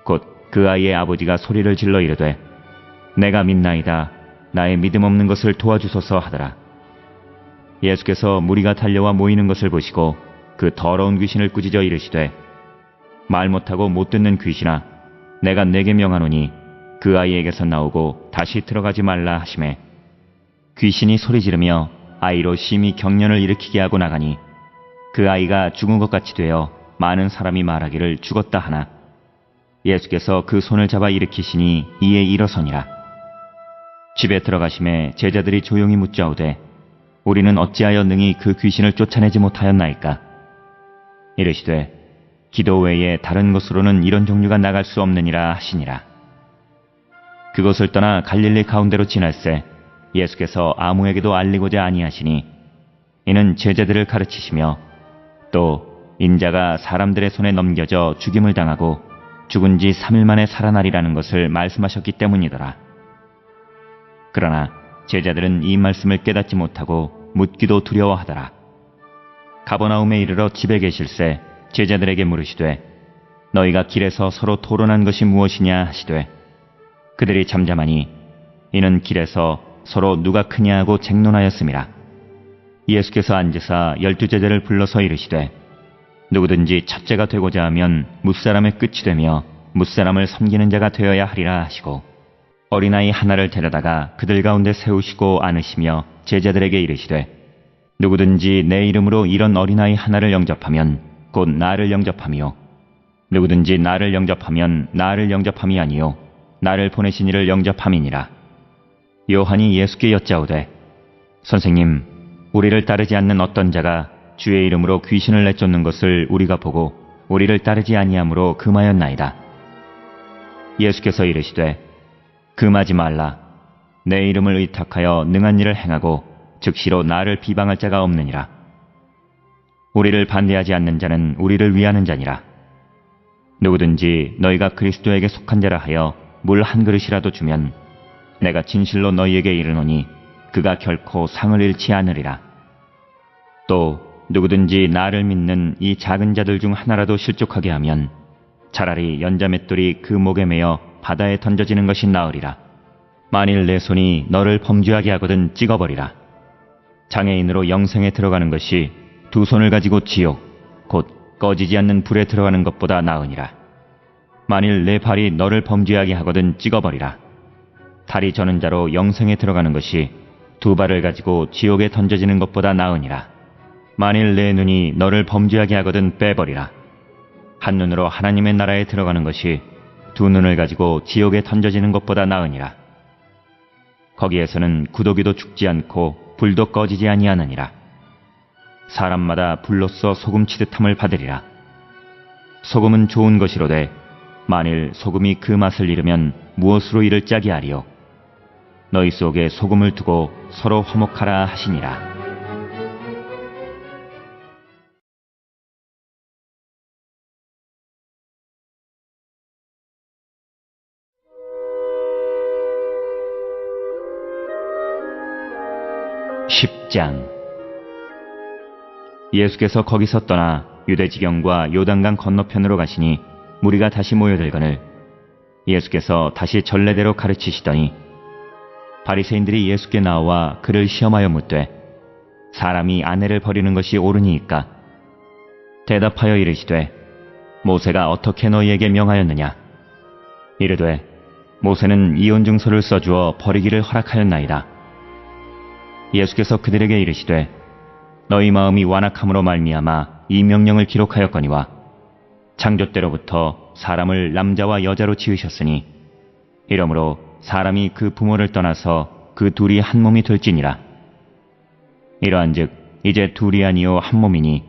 곧 그 아이의 아버지가 소리를 질러 이르되 내가 믿나이다. 나의 믿음 없는 것을 도와주소서 하더라. 예수께서 무리가 달려와 모이는 것을 보시고 그 더러운 귀신을 꾸짖어 이르시되 말 못하고 못 듣는 귀신아 내가 네게 명하노니 그 아이에게서 나오고 다시 들어가지 말라 하시매 귀신이 소리 지르며 아이로 심히 경련을 일으키게 하고 나가니 그 아이가 죽은 것 같이 되어 많은 사람이 말하기를 죽었다 하나 예수께서 그 손을 잡아 일으키시니 이에 일어서니라. 집에 들어가심에 제자들이 조용히 묻자오되 우리는 어찌하여 능히 그 귀신을 쫓아내지 못하였나이까. 이르시되 기도 외에 다른 곳으로는 이런 종류가 나갈 수 없느니라 하시니라. 그곳을 떠나 갈릴리 가운데로 지날새 예수께서 아무에게도 알리고자 아니하시니 이는 제자들을 가르치시며 또 인자가 사람들의 손에 넘겨져 죽임을 당하고 죽은 지 3일 만에 살아나리라는 것을 말씀하셨기 때문이더라. 그러나 제자들은 이 말씀을 깨닫지 못하고 묻기도 두려워하더라. 가버나움에 이르러 집에 계실새 제자들에게 물으시되 너희가 길에서 서로 토론한 것이 무엇이냐 하시되 그들이 잠잠하니 이는 길에서 서로 누가 크냐 하고 쟁론하였음이라. 예수께서 앉으사 12제자를 불러서 이르시되 누구든지 첫째가 되고자 하면 뭇사람의 끝이 되며 뭇사람을 섬기는 자가 되어야 하리라 하시고 어린아이 하나를 데려다가 그들 가운데 세우시고 안으시며 제자들에게 이르시되 누구든지 내 이름으로 이런 어린아이 하나를 영접하면 곧 나를 영접하며 누구든지 나를 영접하면 나를 영접함이 아니요 나를 보내신 이를 영접함이니라. 요한이 예수께 여짜오되 선생님 우리를 따르지 않는 어떤 자가 주의 이름으로 귀신을 내쫓는 것을 우리가 보고 우리를 따르지 아니하므로 금하였나이다. 예수께서 이르시되 금하지 말라. 내 이름을 의탁하여 능한 일을 행하고 즉시로 나를 비방할 자가 없느니라. 우리를 반대하지 않는 자는 우리를 위하는 자니라. 누구든지 너희가 그리스도에게 속한 자라 하여 물 한 그릇이라도 주면 내가 진실로 너희에게 이르노니 그가 결코 상을 잃지 않으리라. 또 누구든지 나를 믿는 이 작은 자들 중 하나라도 실족하게 하면 차라리 연자맷돌이 그 목에 매어 바다에 던져지는 것이 나으리라. 만일 내 손이 너를 범죄하게 하거든 찍어버리라. 장애인으로 영생에 들어가는 것이 두 손을 가지고 지옥 곧 꺼지지 않는 불에 들어가는 것보다 나으니라. 만일 내 발이 너를 범죄하게 하거든 찍어버리라. 다리 저는 자로 영생에 들어가는 것이 두 발을 가지고 지옥에 던져지는 것보다 나으니라. 만일 내 눈이 너를 범죄하게 하거든 빼버리라. 한눈으로 하나님의 나라에 들어가는 것이 두 눈을 가지고 지옥에 던져지는 것보다 나으니라. 거기에서는 구더기도 죽지 않고 불도 꺼지지 아니하느니라. 사람마다 불로써 소금 치듯함을 받으리라. 소금은 좋은 것이로되 만일 소금이 그 맛을 잃으면 무엇으로 이를 짜게 하리요. 너희 속에 소금을 두고 서로 화목하라 하시니라. (10장) 예수께서 거기서 떠나 유대지경과 요단강 건너편으로 가시니 무리가 다시 모여들거늘 예수께서 다시 전례대로 가르치시더니 바리새인들이 예수께 나와 그를 시험하여 묻되 사람이 아내를 버리는 것이 옳으니이까? 대답하여 이르시되 모세가 어떻게 너희에게 명하였느냐? 이르되 모세는 이혼증서를 써주어 버리기를 허락하였나이다. 예수께서 그들에게 이르시되 너희 마음이 완악함으로 말미암아 이 명령을 기록하였거니와 창조 때로부터 사람을 남자와 여자로 지으셨으니 이러므로 사람이 그 부모를 떠나서 그 둘이 한 몸이 될지니라. 이러한즉 이제 둘이 아니요 한 몸이니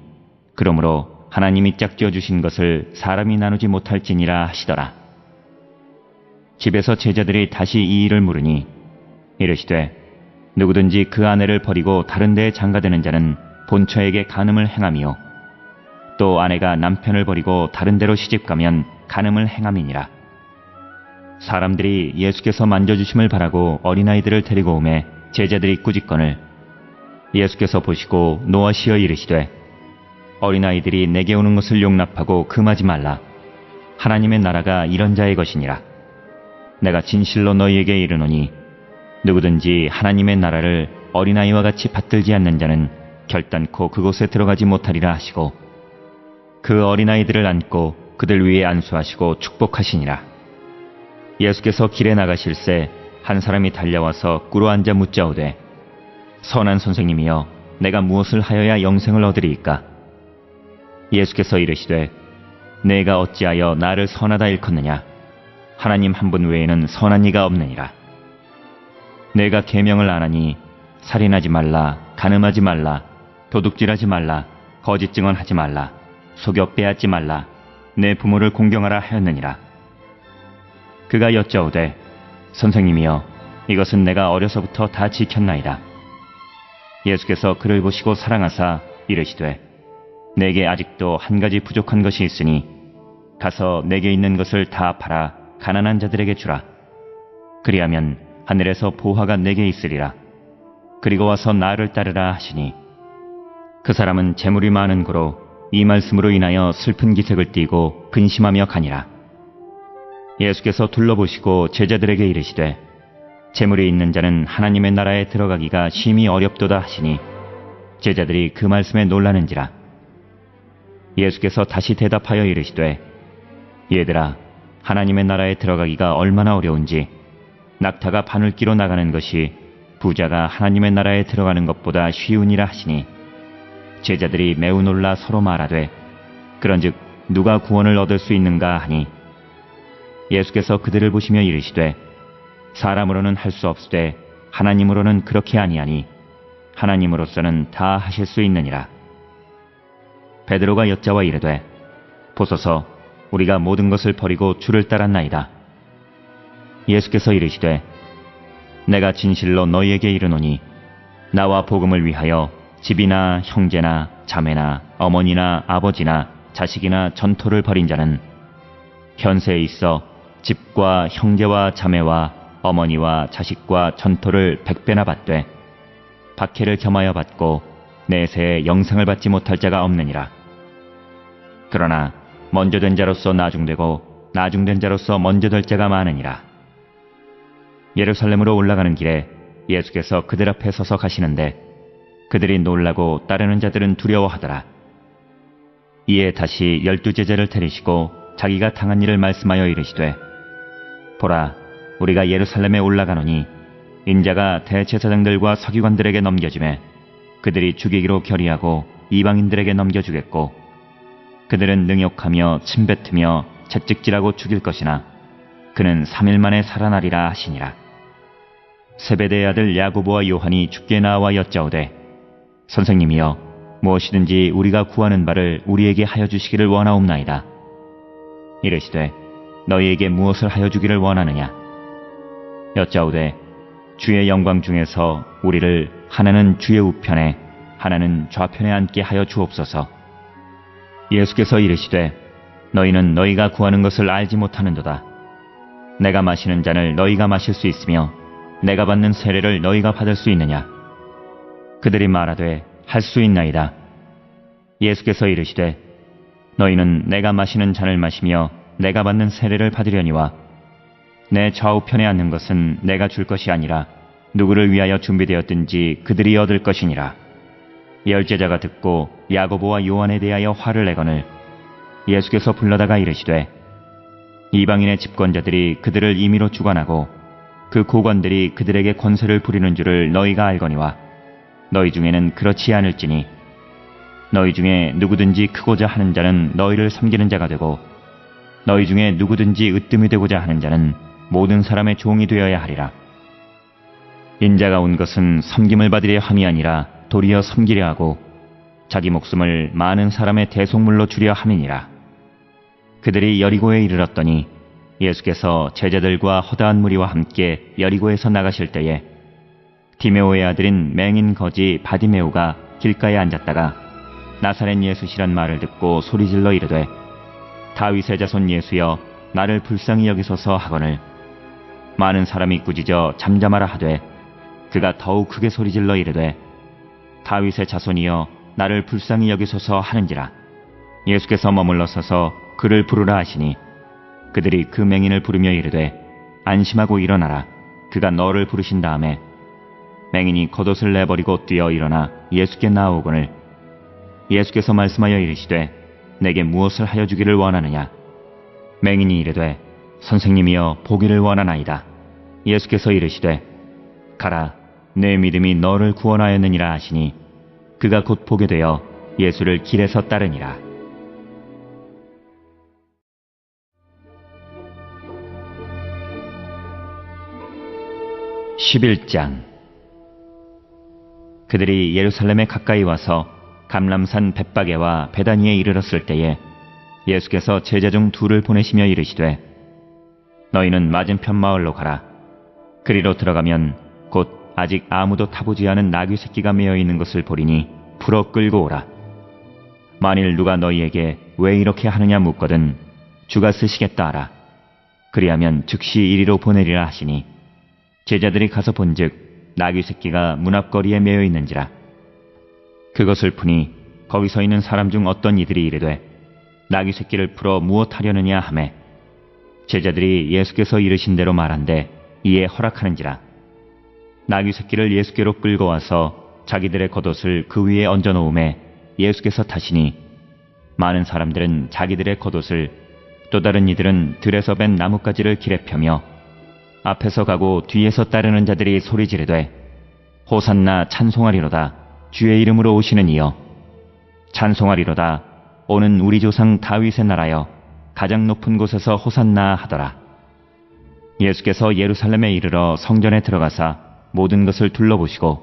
그러므로 하나님이 짝지어 주신 것을 사람이 나누지 못할지니라 하시더라. 집에서 제자들이 다시 이 일을 물으니 이르시되 누구든지 그 아내를 버리고 다른 데에 장가드는 자는 본처에게 간음을 행함이요 또 아내가 남편을 버리고 다른 데로 시집가면 간음을 행함이니라. 사람들이 예수께서 만져주심을 바라고 어린아이들을 데리고 오매 제자들이 꾸짖거늘 예수께서 보시고 노하시어 이르시되 어린아이들이 내게 오는 것을 용납하고 금하지 말라. 하나님의 나라가 이런 자의 것이니라. 내가 진실로 너희에게 이르노니 누구든지 하나님의 나라를 어린아이와 같이 받들지 않는 자는 결단코 그곳에 들어가지 못하리라 하시고 그 어린아이들을 안고 그들 위에 안수하시고 축복하시니라. 예수께서 길에 나가실새 한 사람이 달려와서 꿇어 앉아 묻자오되 선한 선생님이여 내가 무엇을 하여야 영생을 얻으리이까? 예수께서 이르시되 내가 어찌하여 나를 선하다 일컫느냐? 하나님 한 분 외에는 선한 이가 없느니라. 내가 계명을 안 하니 살인하지 말라, 간음하지 말라, 도둑질하지 말라, 거짓 증언하지 말라, 속여 빼앗지 말라, 내 부모를 공경하라 하였느니라. 그가 여짜오되 선생님이여 이것은 내가 어려서부터 다 지켰나이다. 예수께서 그를 보시고 사랑하사 이르시되 내게 아직도 한 가지 부족한 것이 있으니 가서 내게 있는 것을 다 팔아 가난한 자들에게 주라. 그리하면 하늘에서 보화가 내게 있으리라. 그리고 와서 나를 따르라 하시니 그 사람은 재물이 많은 고로 이 말씀으로 인하여 슬픈 기색을 띠고 근심하며 가니라. 예수께서 둘러보시고 제자들에게 이르시되 재물이 있는 자는 하나님의 나라에 들어가기가 심히 어렵도다 하시니 제자들이 그 말씀에 놀라는지라. 예수께서 다시 대답하여 이르시되 얘들아 하나님의 나라에 들어가기가 얼마나 어려운지 낙타가 바늘기로 나가는 것이 부자가 하나님의 나라에 들어가는 것보다 쉬우니라 하시니 제자들이 매우 놀라 서로 말하되 그런즉 누가 구원을 얻을 수 있는가 하니 예수께서 그들을 보시며 이르시되 사람으로는 할 수 없으되 하나님으로는 그렇게 아니하니 하나님으로서는 다 하실 수 있느니라. 베드로가 여짜와 이르되 보소서 우리가 모든 것을 버리고 주를 따랐나이다. 예수께서 이르시되 내가 진실로 너희에게 이르노니 나와 복음을 위하여 집이나 형제나 자매나 어머니나 아버지나 자식이나 전토를 벌인 자는 현세에 있어 집과 형제와 자매와 어머니와 자식과 전토를 100배나 받되 박해를 겸하여 받고 내세에 영생을 받지 못할 자가 없느니라. 그러나 먼저 된 자로서 나중되고 나중된 자로서 먼저 될 자가 많으니라. 예루살렘으로 올라가는 길에 예수께서 그들 앞에 서서 가시는데 그들이 놀라고 따르는 자들은 두려워하더라. 이에 다시 12 제자를 데리시고 자기가 당한 일을 말씀하여 이르시되, 보라, 우리가 예루살렘에 올라가노니 인자가 대제사장들과 서기관들에게 넘겨지매 그들이 죽이기로 결의하고 이방인들에게 넘겨주겠고 그들은 능욕하며 침뱉으며 채찍질하고 죽일 것이나 그는 3일 만에 살아나리라 하시니라. 세베대의 아들 야고보와 요한이 주께 나와 여짜오되, 선생님이여, 무엇이든지 우리가 구하는 바를 우리에게 하여 주시기를 원하옵나이다. 이르시되, 너희에게 무엇을 하여 주기를 원하느냐? 여짜오되, 주의 영광 중에서 우리를 하나는 주의 우편에 하나는 좌편에 앉게 하여 주옵소서. 예수께서 이르시되, 너희는 너희가 구하는 것을 알지 못하는도다. 내가 마시는 잔을 너희가 마실 수 있으며 내가 받는 세례를 너희가 받을 수 있느냐? 그들이 말하되, 할 수 있나이다. 예수께서 이르시되, 너희는 내가 마시는 잔을 마시며 내가 받는 세례를 받으려니와 내 좌우편에 앉는 것은 내가 줄 것이 아니라 누구를 위하여 준비되었든지 그들이 얻을 것이니라. 열제자가 듣고 야고보와 요한에 대하여 화를 내거늘 예수께서 불러다가 이르시되, 이방인의 집권자들이 그들을 임의로 주관하고 그 고관들이 그들에게 권세를 부리는 줄을 너희가 알거니와 너희 중에는 그렇지 않을지니 너희 중에 누구든지 크고자 하는 자는 너희를 섬기는 자가 되고 너희 중에 누구든지 으뜸이 되고자 하는 자는 모든 사람의 종이 되어야 하리라. 인자가 온 것은 섬김을 받으려 함이 아니라 도리어 섬기려 하고 자기 목숨을 많은 사람의 대속물로 주려 함이니라. 그들이 여리고에 이르렀더니 예수께서 제자들과 허다한 무리와 함께 여리고에서 나가실 때에 디메오의 아들인 맹인 거지 바디메오가 길가에 앉았다가 나사렛 예수시란 말을 듣고 소리질러 이르되, 다윗의 자손 예수여, 나를 불쌍히 여기소서 하거늘 많은 사람이 꾸짖어 잠잠하라 하되 그가 더욱 크게 소리질러 이르되, 다윗의 자손이여, 나를 불쌍히 여기소서 하는지라. 예수께서 머물러 서서 그를 부르라 하시니 그들이 그 맹인을 부르며 이르되, 안심하고 일어나라. 그가 너를 부르신 다음에 맹인이 겉옷을 내버리고 뛰어 일어나 예수께 나아오거늘 예수께서 말씀하여 이르시되, 내게 무엇을 하여 주기를 원하느냐? 맹인이 이르되, 선생님이여, 보기를 원하나이다. 예수께서 이르시되, 가라, 내 믿음이 너를 구원하였느니라 하시니 그가 곧 보게 되어 예수를 길에서 따르니라. (11장) 그들이 예루살렘에 가까이 와서 감람산 벳바게와 베다니에 이르렀을 때에 예수께서 제자 중 둘을 보내시며 이르시되, 너희는 맞은편 마을로 가라. 그리로 들어가면 곧 아직 아무도 타보지 않은 나귀 새끼가 메어 있는 것을 보리니 풀어 끌고 오라. 만일 누가 너희에게 왜 이렇게 하느냐 묻거든 주가 쓰시겠다 하라. 그리하면 즉시 이리로 보내리라 하시니 제자들이 가서 본즉 나귀 새끼가 문 앞거리에 메어 있는지라. 그것을 푸니 거기 서 있는 사람 중 어떤 이들이 이르되, 나귀 새끼를 풀어 무엇하려느냐 하매 제자들이 예수께서 이르신 대로 말한데 이에 허락하는지라. 나귀 새끼를 예수께로 끌고 와서 자기들의 겉옷을 그 위에 얹어 놓음에 예수께서 타시니 많은 사람들은 자기들의 겉옷을, 또 다른 이들은 들에서 벤 나뭇가지를 길에 펴며 앞에서 가고 뒤에서 따르는 자들이 소리 지르되, 호산나 찬송하리로다. 주의 이름으로 오시는 이여, 찬송하리로다. 오는 우리 조상 다윗의 나라여, 가장 높은 곳에서 호산나 하더라. 예수께서 예루살렘에 이르러 성전에 들어가사 모든 것을 둘러보시고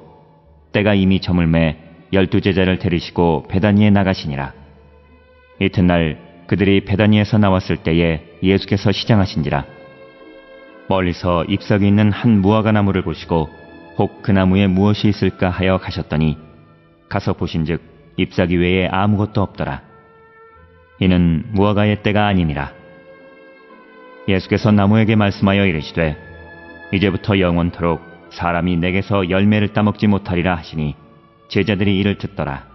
때가 이미 저물매 12 제자를 데리시고 베다니에 나가시니라. 이튿날 그들이 베다니에서 나왔을 때에 예수께서 시장하신지라. 멀리서 잎사귀 있는 한 무화과 나무를 보시고 혹 그 나무에 무엇이 있을까 하여 가셨더니 가서 보신즉 잎사귀 외에 아무것도 없더라. 이는 무화과의 때가 아니니라. 예수께서 나무에게 말씀하여 이르시되 이제부터 영원토록 사람이 내게서 열매를 따먹지 못하리라 하시니 제자들이 이를 듣더라.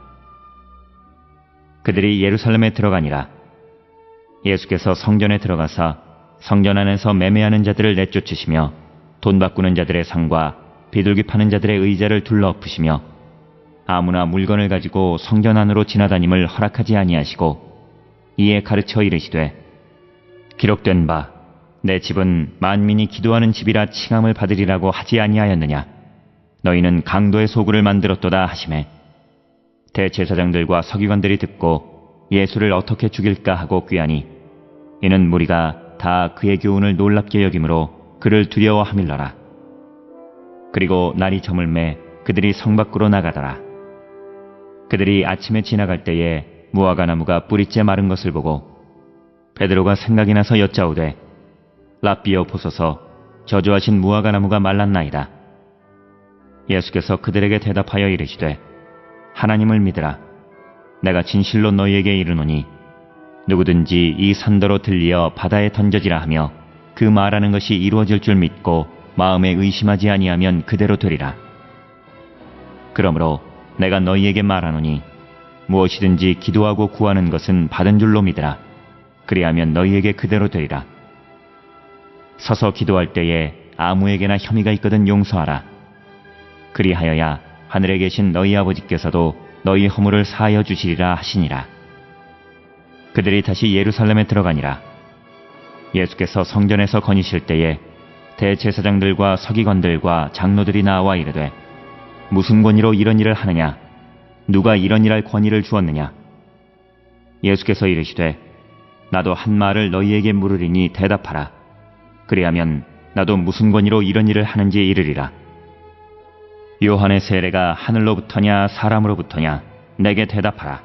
그들이 예루살렘에 들어가니라. 예수께서 성전에 들어가사 성전 안에서 매매하는 자들을 내쫓으시며 돈 바꾸는 자들의 상과 비둘기 파는 자들의 의자를 둘러엎으시며 아무나 물건을 가지고 성전 안으로 지나다님을 허락하지 아니하시고 이에 가르쳐 이르시되 기록된 바 내 집은 만민이 기도하는 집이라 칭함을 받으리라고 하지 아니하였느냐. 너희는 강도의 소굴을 만들었도다 하시매 대제사장들과 서기관들이 듣고 예수를 어떻게 죽일까 하고 꾀하니 이는 무리가 다 그의 교훈을 놀랍게 여김으로 그를 두려워하밀러라. 그리고 날이 저물매 그들이 성 밖으로 나가더라. 그들이 아침에 지나갈 때에 무화과 나무가 뿌리째 마른 것을 보고 베드로가 생각이 나서 여짜오되 랍비여 보소서 저주하신 무화과 나무가 말랐나이다. 예수께서 그들에게 대답하여 이르시되 하나님을 믿으라. 내가 진실로 너희에게 이르노니 누구든지 이 산더러 들리어 바다에 던져지라 하며 그 말하는 것이 이루어질 줄 믿고 마음에 의심하지 아니하면 그대로 되리라. 그러므로 내가 너희에게 말하노니 무엇이든지 기도하고 구하는 것은 받은 줄로 믿으라. 그리하면 너희에게 그대로 되리라. 서서 기도할 때에 아무에게나 혐의가 있거든 용서하라. 그리하여야 하늘에 계신 너희 아버지께서도 너희 허물을 사하여 주시리라 하시니라. 그들이 다시 예루살렘에 들어가니라. 예수께서 성전에서 거니실 때에 대제사장들과 서기관들과 장로들이 나와 이르되 무슨 권위로 이런 일을 하느냐? 누가 이런 일할 권위를 주었느냐? 예수께서 이르시되 나도 한 말을 너희에게 물으리니 대답하라. 그리하면 나도 무슨 권위로 이런 일을 하는지 이르리라. 요한의 세례가 하늘로부터냐 사람으로부터냐 내게 대답하라.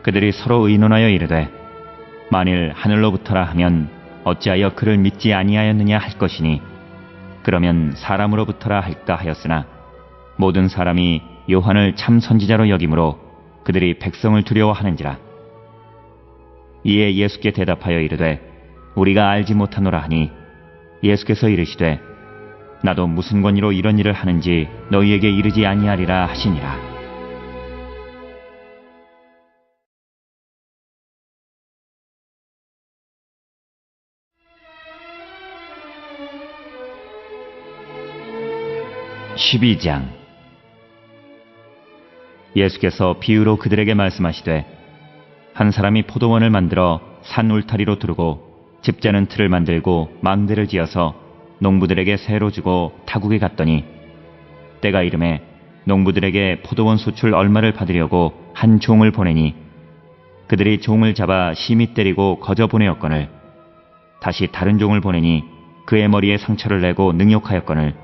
그들이 서로 의논하여 이르되 만일 하늘로부터라 하면 어찌하여 그를 믿지 아니하였느냐 할 것이니 그러면 사람으로부터라 할까 하였으나 모든 사람이 요한을 참 선지자로 여김으로 그들이 백성을 두려워하는지라. 이에 예수께 대답하여 이르되 우리가 알지 못하노라 하니 예수께서 이르시되 나도 무슨 권위로 이런 일을 하는지 너희에게 이르지 아니하리라 하시니라. (12장) 예수께서 비유로 그들에게 말씀하시되 한 사람이 포도원을 만들어 산 울타리로 두르고 집자는 틀을 만들고 망대를 지어서 농부들에게 새로 주고 타국에 갔더니 때가 이름에 농부들에게 포도원 수출 얼마를 받으려고 한 종을 보내니 그들이 종을 잡아 심히 때리고 거저 보내었거늘 다시 다른 종을 보내니 그의 머리에 상처를 내고 능욕하였거늘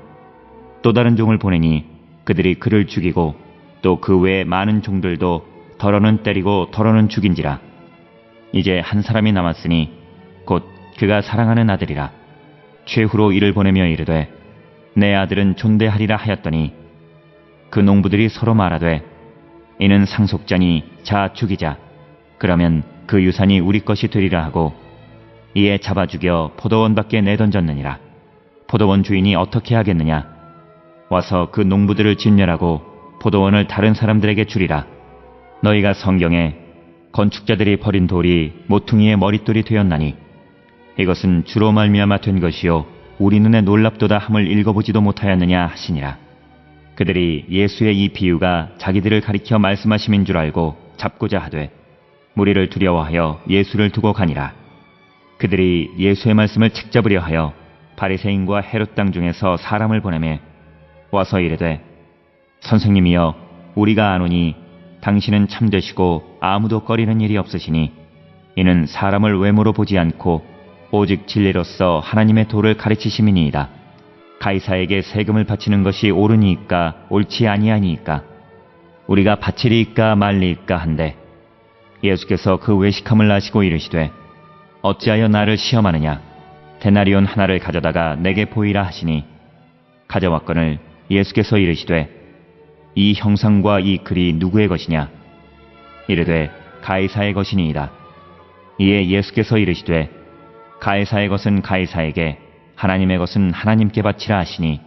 또 다른 종을 보내니 그들이 그를 죽이고 또 그 외에 많은 종들도 덜어는 때리고 덜어는 죽인지라. 이제 한 사람이 남았으니 곧 그가 사랑하는 아들이라. 최후로 이를 보내며 이르되 내 아들은 존대하리라 하였더니 그 농부들이 서로 말하되 이는 상속자니 자 죽이자. 그러면 그 유산이 우리 것이 되리라 하고 이에 잡아 죽여 포도원 밖에 내던졌느니라. 포도원 주인이 어떻게 하겠느냐? 와서 그 농부들을 진멸하고 포도원을 다른 사람들에게 주리라. 너희가 성경에 건축자들이 버린 돌이 모퉁이의 머릿돌이 되었나니 이것은 주로 말미암아 된 것이요 우리 눈에 놀랍도다 함을 읽어보지도 못하였느냐 하시니라. 그들이 예수의 이 비유가 자기들을 가리켜 말씀하심인 줄 알고 잡고자 하되 무리를 두려워하여 예수를 두고 가니라. 그들이 예수의 말씀을 책잡으려 하여 바리새인과 헤롯 땅 중에서 사람을 보내매 와서 이르되 선생님이여 우리가 아노니 당신은 참되시고 아무도 꺼리는 일이 없으시니 이는 사람을 외모로 보지 않고 오직 진리로서 하나님의 도를 가르치심이니이다. 가이사에게 세금을 바치는 것이 옳으니이까 옳지 아니하니이까 우리가 바치리이까 말리이까 한데 예수께서 그 외식함을 아시고 이르시되 어찌하여 나를 시험하느냐? 데나리온 하나를 가져다가 내게 보이라 하시니 가져왔거늘 예수께서 이르시되 이 형상과 이 글이 누구의 것이냐? 이르되 가이사의 것이니이다. 이에 예수께서 이르시되 가이사의 것은 가이사에게, 하나님의 것은 하나님께 바치라 하시니,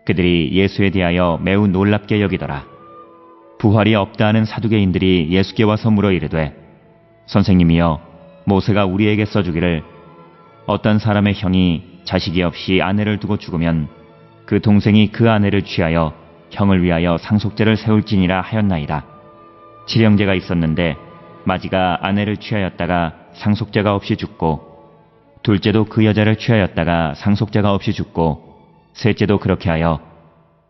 그들이 예수에 대하여 매우 놀랍게 여기더라. 부활이 없다 하는 사두개인들이 예수께 와서 물어 이르되, 선생님이여, 모세가 우리에게 써주기를 어떤 사람의 형이 자식이 없이 아내를 두고 죽으면 그 동생이 그 아내를 취하여 형을 위하여 상속제를 세울지니라 하였나이다. 칠형제가 있었는데 마지가 아내를 취하였다가 상속제가 없이 죽고, 둘째도 그 여자를 취하였다가 상속제가 없이 죽고, 셋째도 그렇게 하여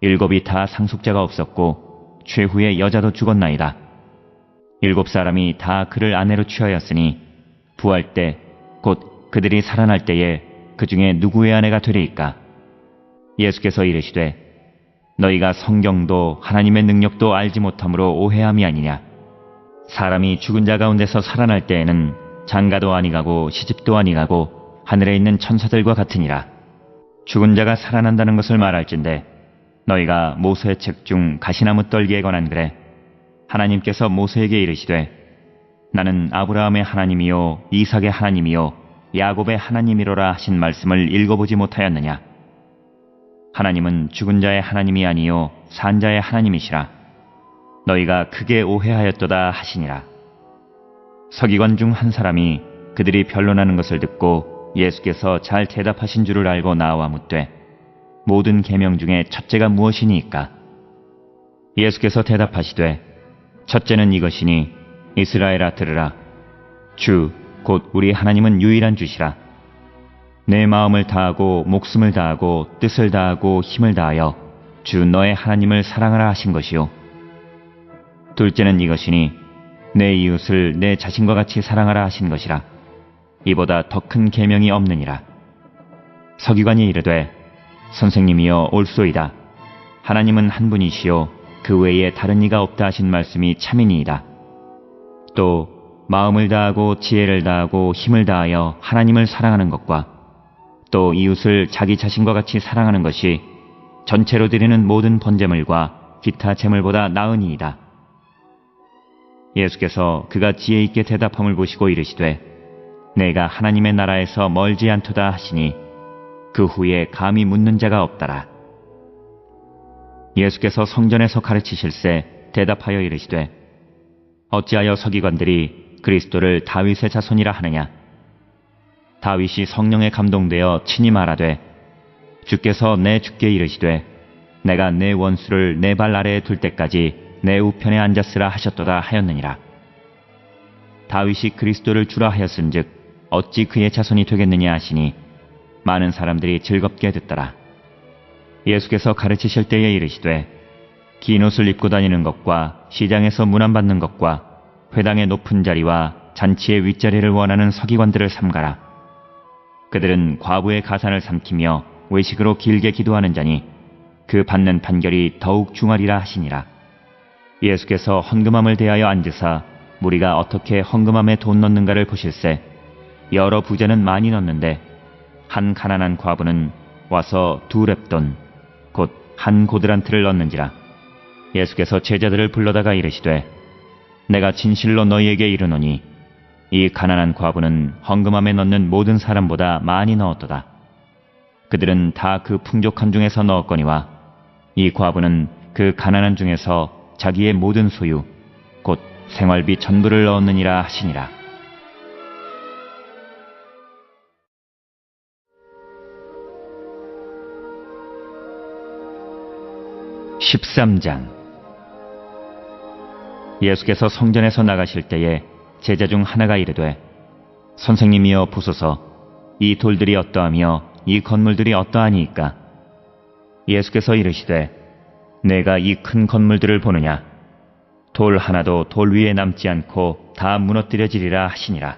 일곱이 다 상속제가 없었고 최후의 여자도 죽었나이다. 일곱 사람이 다 그를 아내로 취하였으니 부활 때 곧 그들이 살아날 때에 그 중에 누구의 아내가 되리이까? 예수께서 이르시되 너희가 성경도 하나님의 능력도 알지 못함으로 오해함이 아니냐. 사람이 죽은 자 가운데서 살아날 때에는 장가도 아니가고 시집도 아니가고 하늘에 있는 천사들과 같으니라. 죽은 자가 살아난다는 것을 말할진대 너희가 모세의 책 중 가시나무 떨기에 관한 글에 하나님께서 모세에게 이르시되 나는 아브라함의 하나님이요 이삭의 하나님이요 야곱의 하나님이로라 하신 말씀을 읽어보지 못하였느냐. 하나님은 죽은 자의 하나님이 아니요 산 자의 하나님이시라. 너희가 크게 오해하였도다 하시니라. 서기관 중 한 사람이 그들이 변론하는 것을 듣고 예수께서 잘 대답하신 줄을 알고 나와 묻되 모든 계명 중에 첫째가 무엇이니이까? 예수께서 대답하시되 첫째는 이것이니 이스라엘아 들으라. 주 곧 우리 하나님은 유일한 주시라. 내 마음을 다하고 목숨을 다하고 뜻을 다하고 힘을 다하여 주 너의 하나님을 사랑하라 하신 것이요. 둘째는 이것이니 내 이웃을 내 자신과 같이 사랑하라 하신 것이라. 이보다 더 큰 계명이 없느니라. 서기관이 이르되 선생님이여 옳소이다. 하나님은 한 분이시요 그 외에 다른 이가 없다 하신 말씀이 참이니이다. 또 마음을 다하고 지혜를 다하고 힘을 다하여 하나님을 사랑하는 것과 또 이웃을 자기 자신과 같이 사랑하는 것이 전체로 드리는 모든 번제물과 기타 제물보다 나으니이다. 예수께서 그가 지혜 있게 대답함을 보시고 이르시되 내가 하나님의 나라에서 멀지 않도다 하시니 그 후에 감히 묻는 자가 없더라. 예수께서 성전에서 가르치실세 대답하여 이르시되 어찌하여 서기관들이 그리스도를 다윗의 자손이라 하느냐. 다윗이 성령에 감동되어 친히 말하되 주께서 내 주께 이르시되 내가 내 원수를 내 발 아래에 둘 때까지 내 우편에 앉았으라 하셨도다 하였느니라. 다윗이 그리스도를 주라 하였은즉 어찌 그의 자손이 되겠느냐 하시니 많은 사람들이 즐겁게 듣더라. 예수께서 가르치실 때에 이르시되 긴 옷을 입고 다니는 것과 시장에서 문안받는 것과 회당의 높은 자리와 잔치의 윗자리를 원하는 서기관들을 삼가라. 그들은 과부의 가산을 삼키며 외식으로 길게 기도하는 자니 그 받는 판결이 더욱 중하리라 하시니라. 예수께서 헌금함을 대하여 앉으사 무리가 어떻게 헌금함에 돈 넣는가를 보실세 여러 부자는 많이 넣는데 한 가난한 과부는 와서 2렙돈 곧 한 고드란트를 넣는지라. 예수께서 제자들을 불러다가 이르시되 내가 진실로 너희에게 이르노니 이 가난한 과부는 헌금함에 넣는 모든 사람보다 많이 넣었도다. 그들은 다 그 풍족한 중에서 넣었거니와 이 과부는 그 가난한 중에서 자기의 모든 소유 곧 생활비 전부를 넣었느니라 하시니라. 13장. 예수께서 성전에서 나가실 때에 제자 중 하나가 이르되 선생님이여 보소서 이 돌들이 어떠하며 이 건물들이 어떠하니이까? 예수께서 이르시되 내가 이 큰 건물들을 보느냐? 돌 하나도 돌 위에 남지 않고 다 무너뜨려지리라 하시니라.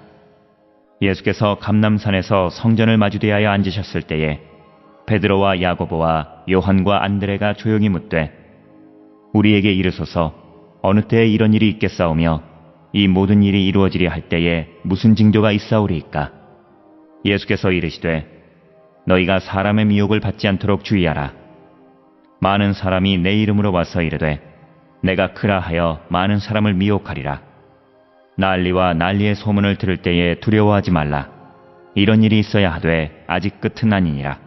예수께서 감람산에서 성전을 마주대하여 앉으셨을 때에 베드로와 야고보와 요한과 안드레가 조용히 묻되 우리에게 이르소서 어느 때에 이런 일이 있겠사오며 이 모든 일이 이루어지리 할 때에 무슨 징조가 있사오리이까? 예수께서 이르시되 너희가 사람의 미혹을 받지 않도록 주의하라. 많은 사람이 내 이름으로 와서 이르되 내가 그라 하여 많은 사람을 미혹하리라. 난리와 난리의 소문을 들을 때에 두려워하지 말라. 이런 일이 있어야 하되 아직 끝은 아니니라.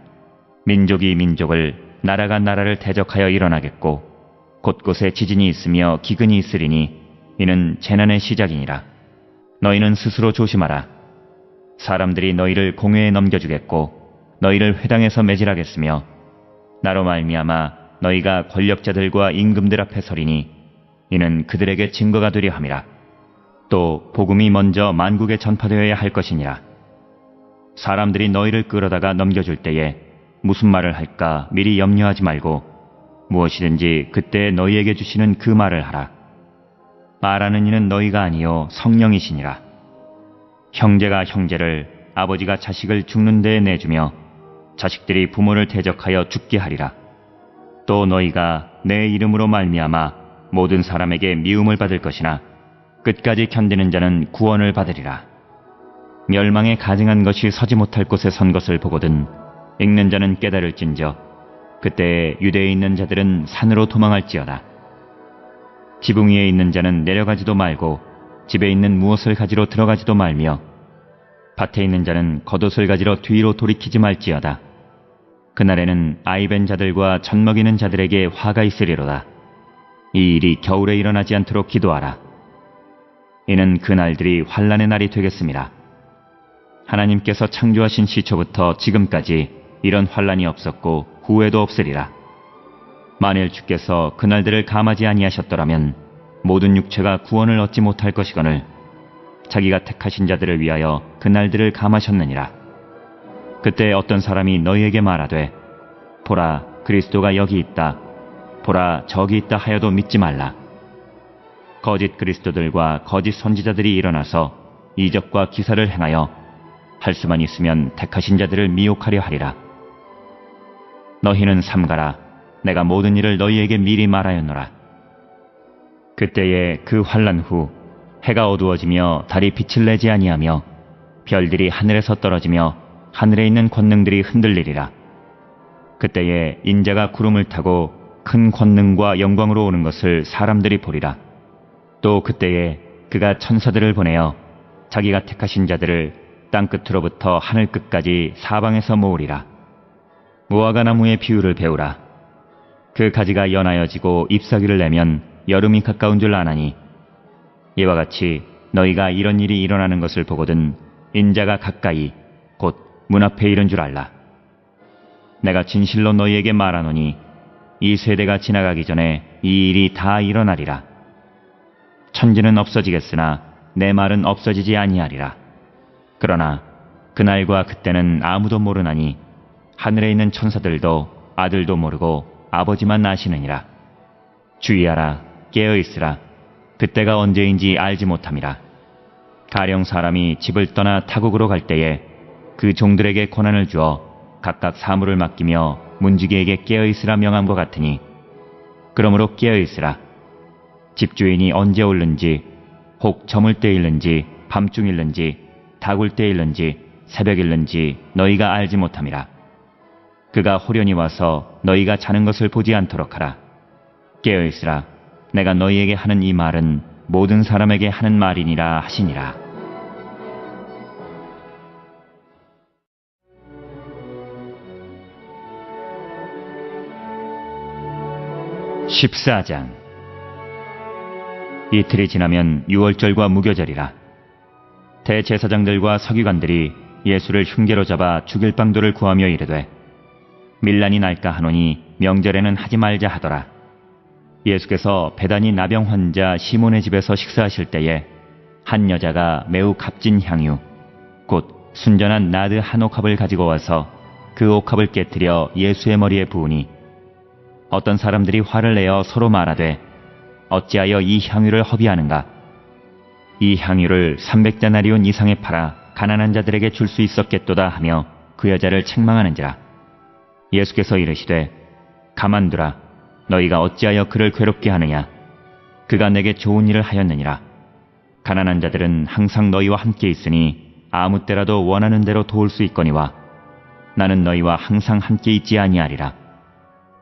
민족이 민족을, 나라가 나라를 대적하여 일어나겠고 곳곳에 지진이 있으며 기근이 있으리니 이는 재난의 시작이니라. 너희는 스스로 조심하라. 사람들이 너희를 공회에 넘겨주겠고 너희를 회당에서 매질하겠으며 나로 말미암아 너희가 권력자들과 임금들 앞에 서리니 이는 그들에게 증거가 되려 함이라. 또 복음이 먼저 만국에 전파되어야 할 것이니라. 사람들이 너희를 끌어다가 넘겨줄 때에 무슨 말을 할까 미리 염려하지 말고 무엇이든지 그때 너희에게 주시는 그 말을 하라. 말하는 이는 너희가 아니요 성령이시니라. 형제가 형제를, 아버지가 자식을 죽는 데에 내주며 자식들이 부모를 대적하여 죽게 하리라. 또 너희가 내 이름으로 말미암아 모든 사람에게 미움을 받을 것이나 끝까지 견디는 자는 구원을 받으리라. 멸망에 가증한 것이 서지 못할 곳에 선 것을 보거든 읽는 자는 깨달을진저 그때에 유대에 있는 자들은 산으로 도망할지어다. 지붕 위에 있는 자는 내려가지도 말고 집에 있는 무엇을 가지러 들어가지도 말며 밭에 있는 자는 겉옷을 가지러 뒤로 돌이키지 말지어다. 그날에는 아이벤 자들과 젖먹이는 자들에게 화가 있으리로다. 이 일이 겨울에 일어나지 않도록 기도하라. 이는 그 날들이 환난의 날이 되겠습니다. 하나님께서 창조하신 시초부터 지금까지 이런 환난이 없었고 후에도 없으리라. 만일 주께서 그날들을 감하지 아니하셨더라면 모든 육체가 구원을 얻지 못할 것이거늘 자기가 택하신 자들을 위하여 그날들을 감하셨느니라. 그때 어떤 사람이 너희에게 말하되 보라 그리스도가 여기 있다, 보라 저기 있다 하여도 믿지 말라. 거짓 그리스도들과 거짓 선지자들이 일어나서 이적과 기사를 행하여 할 수만 있으면 택하신 자들을 미혹하려 하리라. 너희는 삼가라. 내가 모든 일을 너희에게 미리 말하였노라. 그때에 그 환난 후 해가 어두워지며 달이 빛을 내지 아니하며 별들이 하늘에서 떨어지며 하늘에 있는 권능들이 흔들리리라. 그때에 인자가 구름을 타고 큰 권능과 영광으로 오는 것을 사람들이 보리라. 또 그때에 그가 천사들을 보내어 자기가 택하신 자들을 땅끝으로부터 하늘끝까지 사방에서 모으리라. 무화과 나무의 비유를 배우라. 그 가지가 연하여지고 잎사귀를 내면 여름이 가까운 줄 아나니 이와 같이 너희가 이런 일이 일어나는 것을 보거든 인자가 가까이 곧 문 앞에 이른 줄 알라. 내가 진실로 너희에게 말하노니 이 세대가 지나가기 전에 이 일이 다 일어나리라. 천지는 없어지겠으나 내 말은 없어지지 아니하리라. 그러나 그날과 그때는 아무도 모르나니 하늘에 있는 천사들도 아들도 모르고 아버지만 아시느니라. 주의하라. 깨어있으라. 그때가 언제인지 알지 못함이라. 가령 사람이 집을 떠나 타국으로 갈 때에 그 종들에게 권한을 주어 각각 사물을 맡기며 문지기에게 깨어있으라 명함과 같으니 그러므로 깨어있으라. 집주인이 언제 올는지 혹 저물 때 일는지 밤중 일는지 다굴 때 일는지 새벽 일는지 너희가 알지 못함이라. 그가 호련히 와서 너희가 자는 것을 보지 않도록 하라. 깨어있으라. 내가 너희에게 하는 이 말은 모든 사람에게 하는 말이니라 하시니라. 14장. 이틀이 지나면 유월절과 무교절이라. 대제사장들과 서기관들이 예수를 흉계로 잡아 죽일 방도를 구하며 이르되 밀란이 날까 하노니 명절에는 하지 말자 하더라. 예수께서 베다니 나병 환자 시몬의 집에서 식사하실 때에 한 여자가 매우 값진 향유 곧 순전한 나드 한 옥합을 가지고 와서 그 옥합을 깨뜨려 예수의 머리에 부으니 어떤 사람들이 화를 내어 서로 말하되 어찌하여 이 향유를 허비하는가? 이 향유를 300데나리온 이상에 팔아 가난한 자들에게 줄 수 있었겠도다 하며 그 여자를 책망하는지라. 예수께서 이르시되 가만두라. 너희가 어찌하여 그를 괴롭게 하느냐? 그가 내게 좋은 일을 하였느니라. 가난한 자들은 항상 너희와 함께 있으니 아무 때라도 원하는 대로 도울 수 있거니와 나는 너희와 항상 함께 있지 아니하리라.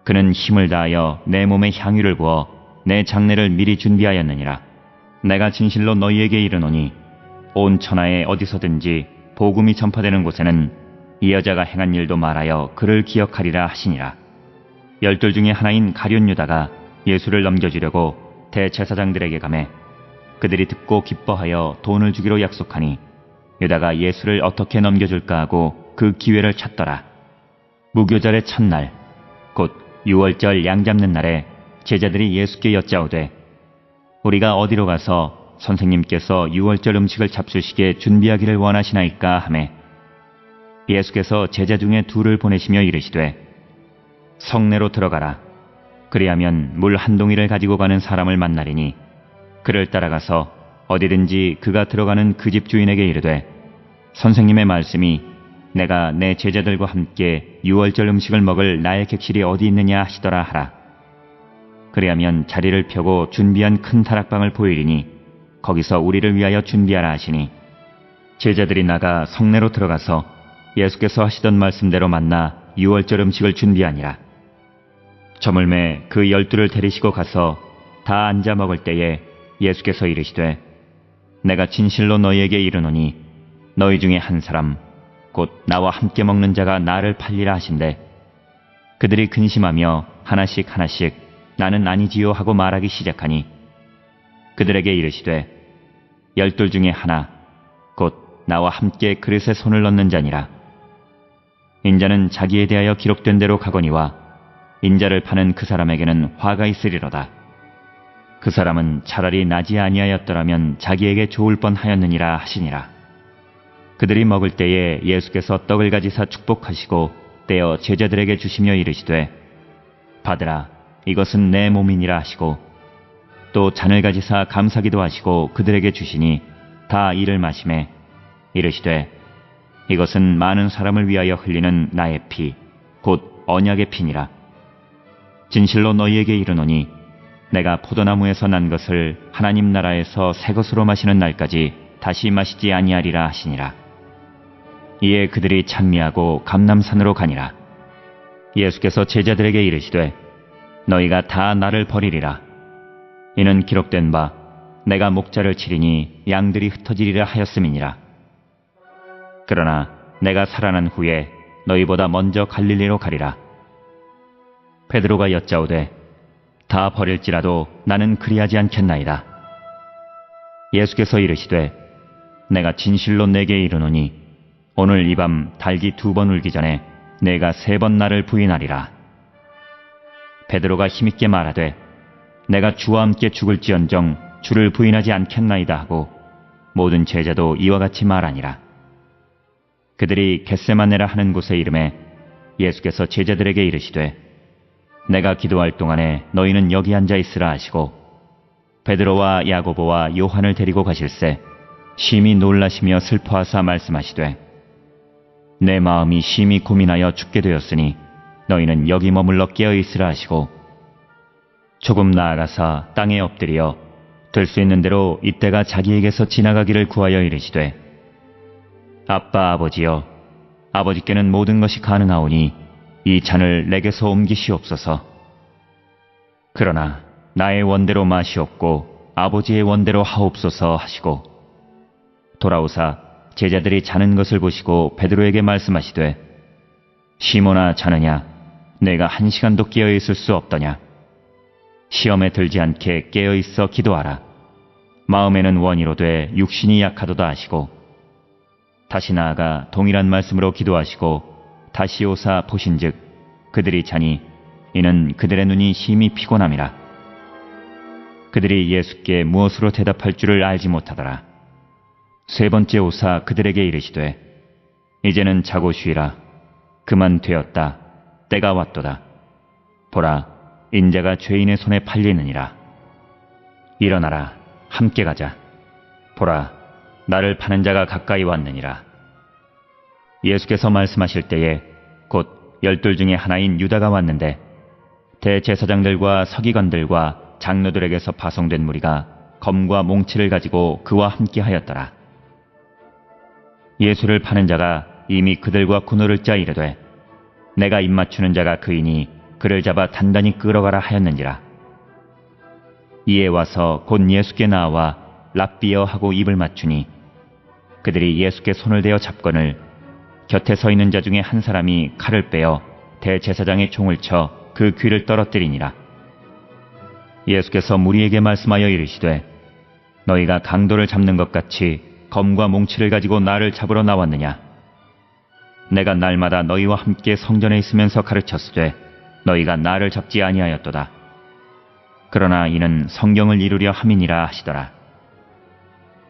그는 힘을 다하여 내 몸에 향유를 부어 내 장례를 미리 준비하였느니라. 내가 진실로 너희에게 이르노니 온 천하에 어디서든지 복음이 전파되는 곳에는 이 여자가 행한 일도 말하여 그를 기억하리라 하시니라. 열둘 중에 하나인 가룟 유다가 예수를 넘겨주려고 대제사장들에게 가매 그들이 듣고 기뻐하여 돈을 주기로 약속하니 유다가 예수를 어떻게 넘겨줄까 하고 그 기회를 찾더라. 무교절의 첫날 곧 유월절 양 잡는 날에 제자들이 예수께 여짜오되 우리가 어디로 가서 선생님께서 유월절 음식을 잡수시게 준비하기를 원하시나이까 하매 예수께서 제자 중에 둘을 보내시며 이르시되 성내로 들어가라. 그리하면 물 한 동이를 가지고 가는 사람을 만나리니 그를 따라가서 어디든지 그가 들어가는 그 집 주인에게 이르되 선생님의 말씀이 내가 내 제자들과 함께 유월절 음식을 먹을 나의 객실이 어디 있느냐 하시더라 하라. 그리하면 자리를 펴고 준비한 큰 다락방을 보이리니 거기서 우리를 위하여 준비하라 하시니 제자들이 나가 성내로 들어가서 예수께서 하시던 말씀대로 만나 유월절 음식을 준비하니라. 저물매 그 12를 데리시고 가서 다 앉아 먹을 때에 예수께서 이르시되 내가 진실로 너희에게 이르노니 너희 중에 한 사람 곧 나와 함께 먹는 자가 나를 팔리라 하신대 그들이 근심하며 하나씩 하나씩 나는 아니지요 하고 말하기 시작하니 그들에게 이르시되 12 중에 하나 곧 나와 함께 그릇에 손을 넣는 자니라. 인자는 자기에 대하여 기록된 대로 가거니와 인자를 파는 그 사람에게는 화가 있으리로다. 그 사람은 차라리 나지 아니하였더라면 자기에게 좋을 뻔하였느니라 하시니라. 그들이 먹을 때에 예수께서 떡을 가지사 축복하시고 떼어 제자들에게 주시며 이르시되 받으라 이것은 내 몸이니라 하시고 또 잔을 가지사 감사기도 하시고 그들에게 주시니 다 이를 마시매 이르시되 이것은 많은 사람을 위하여 흘리는 나의 피 곧 언약의 피니라. 진실로 너희에게 이르노니 내가 포도나무에서 난 것을 하나님 나라에서 새 것으로 마시는 날까지 다시 마시지 아니하리라 하시니라. 이에 그들이 찬미하고 감람산으로 가니라. 예수께서 제자들에게 이르시되 너희가 다 나를 버리리라. 이는 기록된 바 내가 목자를 치리니 양들이 흩어지리라 하였음이니라. 그러나 내가 살아난 후에 너희보다 먼저 갈릴리로 가리라. 베드로가 여짜오되 다 버릴지라도 나는 그리하지 않겠나이다. 예수께서 이르시되 내가 진실로 내게 이르노니 오늘 이 밤 닭이 2번 울기 전에 내가 3번 나를 부인하리라. 베드로가 힘있게 말하되 내가 주와 함께 죽을지언정 주를 부인하지 않겠나이다 하고 모든 제자도 이와 같이 말하니라. 그들이 겟세마네라 하는 곳에 이름에 예수께서 제자들에게 이르시되 내가 기도할 동안에 너희는 여기 앉아 있으라 하시고 베드로와 야고보와 요한을 데리고 가실새 심히 놀라시며 슬퍼하사 말씀하시되 내 마음이 심히 고민하여 죽게 되었으니 너희는 여기 머물러 깨어 있으라 하시고 조금 나아가사 땅에 엎드려 될 수 있는 대로 이때가 자기에게서 지나가기를 구하여 이르시되 아빠 아버지여 아버지께는 모든 것이 가능하오니 이 잔을 내게서 옮기시옵소서. 그러나 나의 원대로 마시옵고 아버지의 원대로 하옵소서 하시고 돌아오사 제자들이 자는 것을 보시고 베드로에게 말씀하시되 시몬아 자느냐 내가 1시간도 깨어 있을 수 없더냐. 시험에 들지 않게 깨어 있어 기도하라. 마음에는 원이로되 육신이 약하도다 하시고 다시 나아가 동일한 말씀으로 기도하시고 다시 오사 보신즉 그들이 자니 이는 그들의 눈이 심히 피곤함이라. 그들이 예수께 무엇으로 대답할 줄을 알지 못하더라. 3번째 오사 그들에게 이르시되 이제는 자고 쉬라. 그만 되었다. 때가 왔도다. 보라 인자가 죄인의 손에 팔리느니라. 일어나라. 함께 가자. 보라 나를 파는 자가 가까이 왔느니라. 예수께서 말씀하실 때에 곧 12 중에 하나인 유다가 왔는데 대제사장들과 서기관들과 장로들에게서 파송된 무리가 검과 몽치를 가지고 그와 함께 하였더라. 예수를 파는 자가 이미 그들과 군호를 짜 이르되 내가 입맞추는 자가 그이니 그를 잡아 단단히 끌어가라 하였는지라. 이에 와서 곧 예수께 나와 랍비여 하고 입을 맞추니 그들이 예수께 손을 대어 잡거늘 곁에 서 있는 자 중에 한 사람이 칼을 빼어 대제사장의 총을 쳐 그 귀를 떨어뜨리니라. 예수께서 무리에게 말씀하여 이르시되 너희가 강도를 잡는 것 같이 검과 몽치를 가지고 나를 잡으러 나왔느냐. 내가 날마다 너희와 함께 성전에 있으면서 가르쳤으되 너희가 나를 잡지 아니하였도다. 그러나 이는 성경을 이루려 함이니라 하시더라.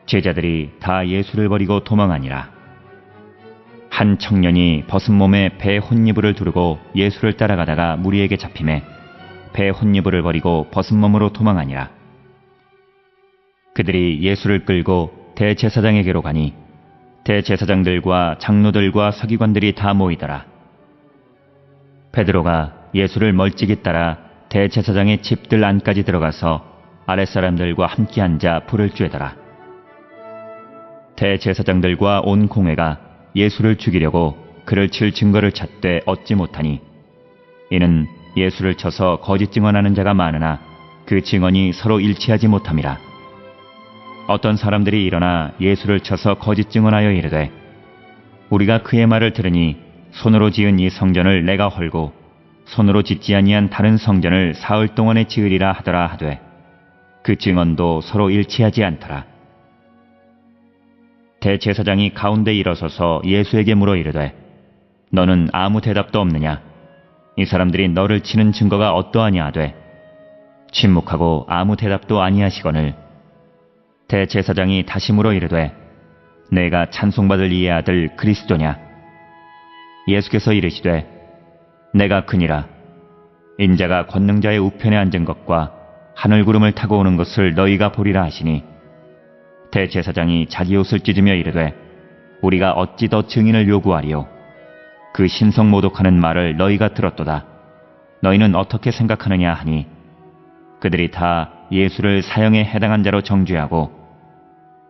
제자들이 다 예수를 버리고 도망하니라. 한 청년이 벗은 몸에 배 혼니부를 두르고 예수를 따라가다가 무리에게 잡히매 배 혼니부를 버리고 벗은 몸으로 도망하니라. 그들이 예수를 끌고 대제사장에게로 가니 대제사장들과 장로들과 서기관들이 다 모이더라. 베드로가 예수를 멀찍이 따라 대제사장의 집들 안까지 들어가서 아랫사람들과 함께 앉아 불을 쬐더라. 대제사장들과 온 공회가 예수를 죽이려고 그를 칠 증거를 찾되 얻지 못하니 이는 예수를 쳐서 거짓 증언하는 자가 많으나 그 증언이 서로 일치하지 못함이라. 어떤 사람들이 일어나 예수를 쳐서 거짓 증언하여 이르되 우리가 그의 말을 들으니 손으로 지은 이 성전을 내가 헐고 손으로 짓지 아니한 다른 성전을 사흘 동안에 지으리라 하더라 하되 그 증언도 서로 일치하지 않더라. 대제사장이 가운데 일어서서 예수에게 물어 이르되 너는 아무 대답도 없느냐. 이 사람들이 너를 치는 증거가 어떠하냐 하되 침묵하고 아무 대답도 아니하시거늘 대제사장이 다시 물어 이르되 내가 찬송받을 이의 아들 그리스도냐. 예수께서 이르시되 내가 그니라. 인자가 권능자의 우편에 앉은 것과 하늘구름을 타고 오는 것을 너희가 보리라 하시니 대제사장이 자기 옷을 찢으며 이르되 우리가 어찌 더 증인을 요구하리요. 그 신성 모독하는 말을 너희가 들었도다. 너희는 어떻게 생각하느냐 하니 그들이 다 예수를 사형에 해당한 자로 정죄하고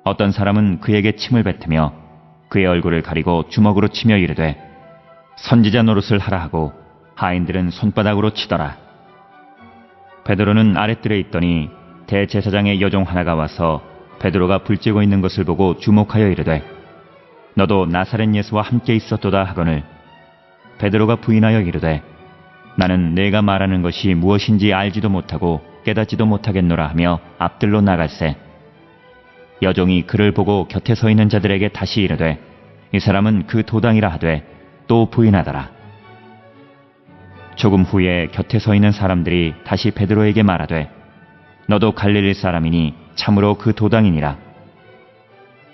어떤 사람은 그에게 침을 뱉으며 그의 얼굴을 가리고 주먹으로 치며 이르되 선지자 노릇을 하라 하고 하인들은 손바닥으로 치더라. 베드로는 아랫뜰에 있더니 대제사장의 여종 하나가 와서 베드로가 불쬐고 있는 것을 보고 주목하여 이르되 너도 나사렛 예수와 함께 있었도다 하거늘 베드로가 부인하여 이르되 나는 내가 말하는 것이 무엇인지 알지도 못하고 깨닫지도 못하겠노라 하며 앞들로 나갈새 여종이 그를 보고 곁에 서 있는 자들에게 다시 이르되 이 사람은 그 도당이라 하되 또 부인하더라. 조금 후에 곁에 서 있는 사람들이 다시 베드로에게 말하되 너도 갈릴리 사람이니 참으로 그 도당이니라.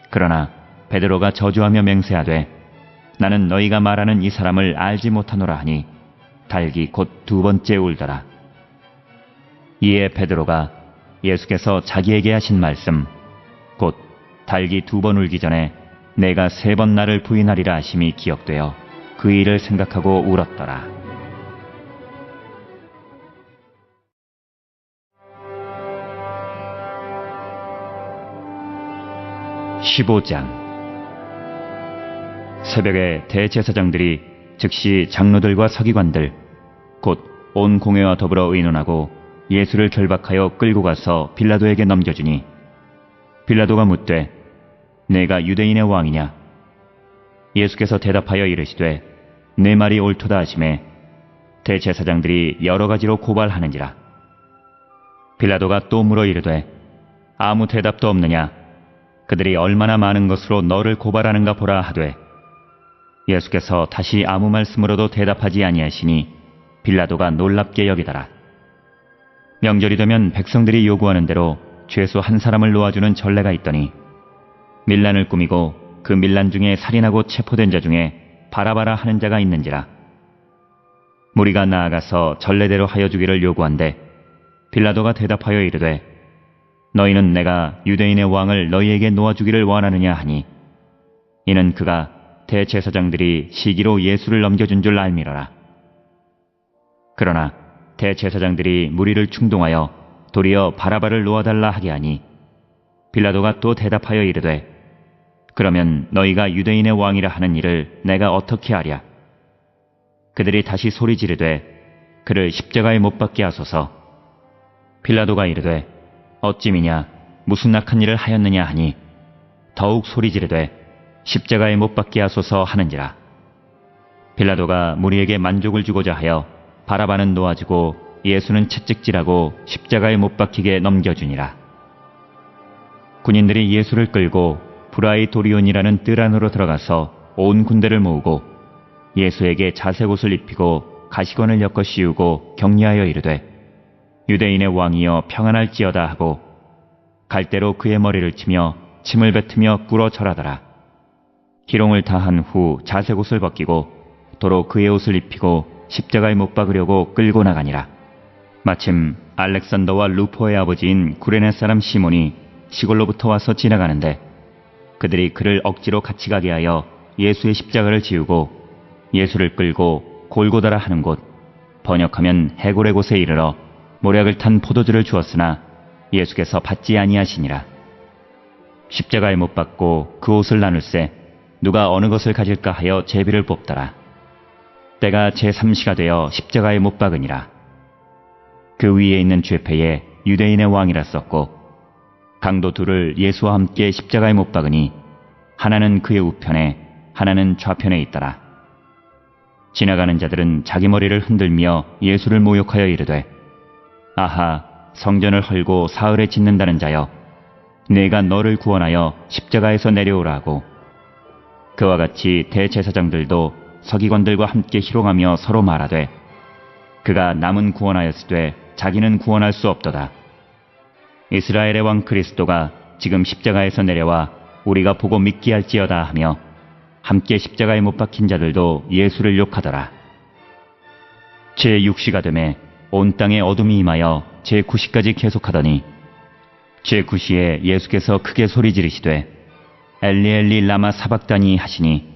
그러나 베드로가 저주하며 맹세하되 나는 너희가 말하는 이 사람을 알지 못하노라 하니 달기 곧 두 번째 울더라. 이에 베드로가 예수께서 자기에게 하신 말씀 곧 달기 두 번 울기 전에 내가 세 번 나를 부인하리라 하심이 기억되어 그 일을 생각하고 울었더라. 15장. 새벽에 대제사장들이 즉시 장로들과 서기관들 곧 온 공회와 더불어 의논하고 예수를 결박하여 끌고 가서 빌라도에게 넘겨주니 빌라도가 묻되 내가 유대인의 왕이냐. 예수께서 대답하여 이르시되 내 말이 옳도다 하시매 대제사장들이 여러 가지로 고발하는지라. 빌라도가 또 물어 이르되 아무 대답도 없느냐. 그들이 얼마나 많은 것으로 너를 고발하는가 보라 하되 예수께서 다시 아무 말씀으로도 대답하지 아니하시니 빌라도가 놀랍게 여기더라. 명절이 되면 백성들이 요구하는 대로 죄수 한 사람을 놓아주는 전례가 있더니 밀란을 꾸미고 그 밀란 중에 살인하고 체포된 자 중에 바라바라 하는 자가 있는지라. 무리가 나아가서 전례대로 하여 주기를 요구한데 빌라도가 대답하여 이르되 너희는 내가 유대인의 왕을 너희에게 놓아주기를 원하느냐 하니 이는 그가 대제사장들이 시기로 예수를 넘겨준 줄 알미러라. 그러나 대제사장들이 무리를 충동하여 도리어 바라바를 놓아달라 하게 하니 빌라도가 또 대답하여 이르되 그러면 너희가 유대인의 왕이라 하는 일을 내가 어떻게 하랴. 그들이 다시 소리 지르되 그를 십자가에 못 박게 하소서. 빌라도가 이르되 어찌미냐 무슨 악한 일을 하였느냐 하니 더욱 소리 지르되 십자가에 못 박게 하소서 하는지라. 빌라도가 무리에게 만족을 주고자 하여 바라바는 놓아주고 예수는 채찍질하고 십자가에 못 박히게 넘겨주니라. 군인들이 예수를 끌고 브라이도리온이라는 뜰 안으로 들어가서 온 군대를 모으고 예수에게 자색옷을 입히고 가시관을 엮어 씌우고 격려하여 이르되 유대인의 왕이여 평안할지어다 하고 갈대로 그의 머리를 치며 침을 뱉으며 꿇어 절하더라. 기롱을 다한 후 자색옷을 벗기고 도로 그의 옷을 입히고 십자가에 못 박으려고 끌고 나가니라. 마침 알렉산더와 루포의 아버지인 구레네 사람 시몬이 시골로부터 와서 지나가는데 그들이 그를 억지로 같이 가게 하여 예수의 십자가를 지우고 예수를 끌고 골고다라 하는 곳, 번역하면 해골의 곳에 이르러 모략을 탄 포도주를 주었으나 예수께서 받지 아니하시니라. 십자가에 못 박고 그 옷을 나눌세 누가 어느 것을 가질까 하여 제비를 뽑더라. 때가 제3시가 되어 십자가에 못 박으니라. 그 위에 있는 죄패에 유대인의 왕이라 썼고 강도 둘을 예수와 함께 십자가에 못 박으니 하나는 그의 우편에 하나는 좌편에 있더라. 지나가는 자들은 자기 머리를 흔들며 예수를 모욕하여 이르되 아하 성전을 헐고 사흘에 짓는다는 자여 내가 너를 구원하여 십자가에서 내려오라 하고 그와 같이 대제사장들도 서기관들과 함께 희롱하며 서로 말하되 그가 남은 구원하였으되 자기는 구원할 수 없도다. 이스라엘의 왕 그리스도가 지금 십자가에서 내려와 우리가 보고 믿게 할지어다 하며 함께 십자가에 못 박힌 자들도 예수를 욕하더라. 제6시가 되매 온 땅에 어둠이 임하여 제9시까지 계속하더니 제9시에 예수께서 크게 소리 지르시되 엘리 엘리 라마 사박다니 하시니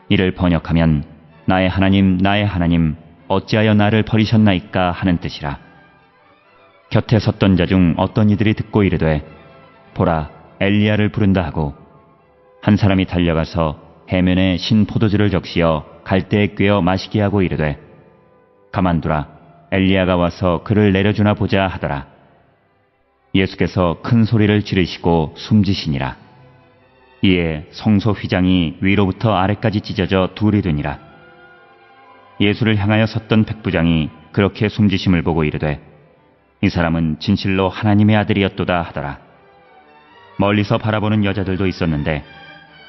이를 번역하면 나의 하나님 어찌하여 나를 버리셨나이까 하는 뜻이라. 곁에 섰던 자 중 어떤 이들이 듣고 이르되 보라 엘리야를 부른다 하고 한 사람이 달려가서 해면에 신 포도주를 적시어 갈대에 꿰어 마시게 하고 이르되 가만두라 엘리야가 와서 그를 내려주나 보자 하더라. 예수께서 큰 소리를 지르시고 숨지시니라. 이에 성소 휘장이 위로부터 아래까지 찢어져 둘이 되니라. 예수를 향하여 섰던 백부장이 그렇게 숨지심을 보고 이르되 이 사람은 진실로 하나님의 아들이었도다 하더라. 멀리서 바라보는 여자들도 있었는데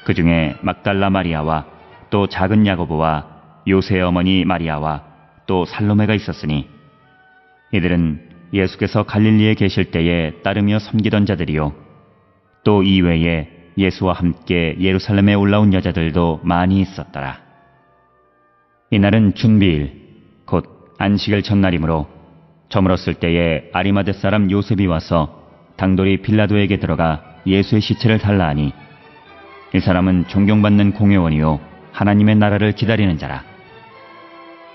그 중에 막달라 마리아와 또 작은 야고보와 요새의 어머니 마리아와 또 살로메가 있었으니 이들은 예수께서 갈릴리에 계실 때에 따르며 섬기던 자들이요 또 이외에 예수와 함께 예루살렘에 올라온 여자들도 많이 있었더라. 이날은 준비일 곧 안식일 첫날이므로 저물었을 때에 아리마대 사람 요셉이 와서 당돌이 빌라도에게 들어가 예수의 시체를 달라 하니 이 사람은 존경받는 공회원이요 하나님의 나라를 기다리는 자라.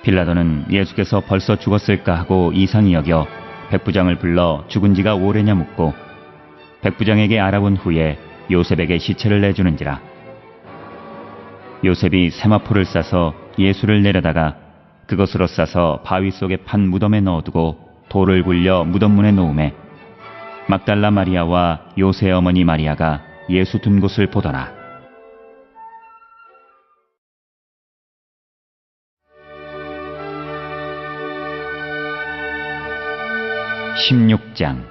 빌라도는 예수께서 벌써 죽었을까 하고 이상히 여겨 백부장을 불러 죽은 지가 오래냐 묻고 백부장에게 알아본 후에 요셉에게 시체를 내주는지라. 요셉이 세마포를 싸서 예수를 내려다가 그것으로 싸서 바위 속에 판 무덤에 넣어두고 돌을 굴려 무덤 문에 놓음에 막달라 마리아와 요새의 어머니 마리아가 예수 둔 곳을 보더라. (16장)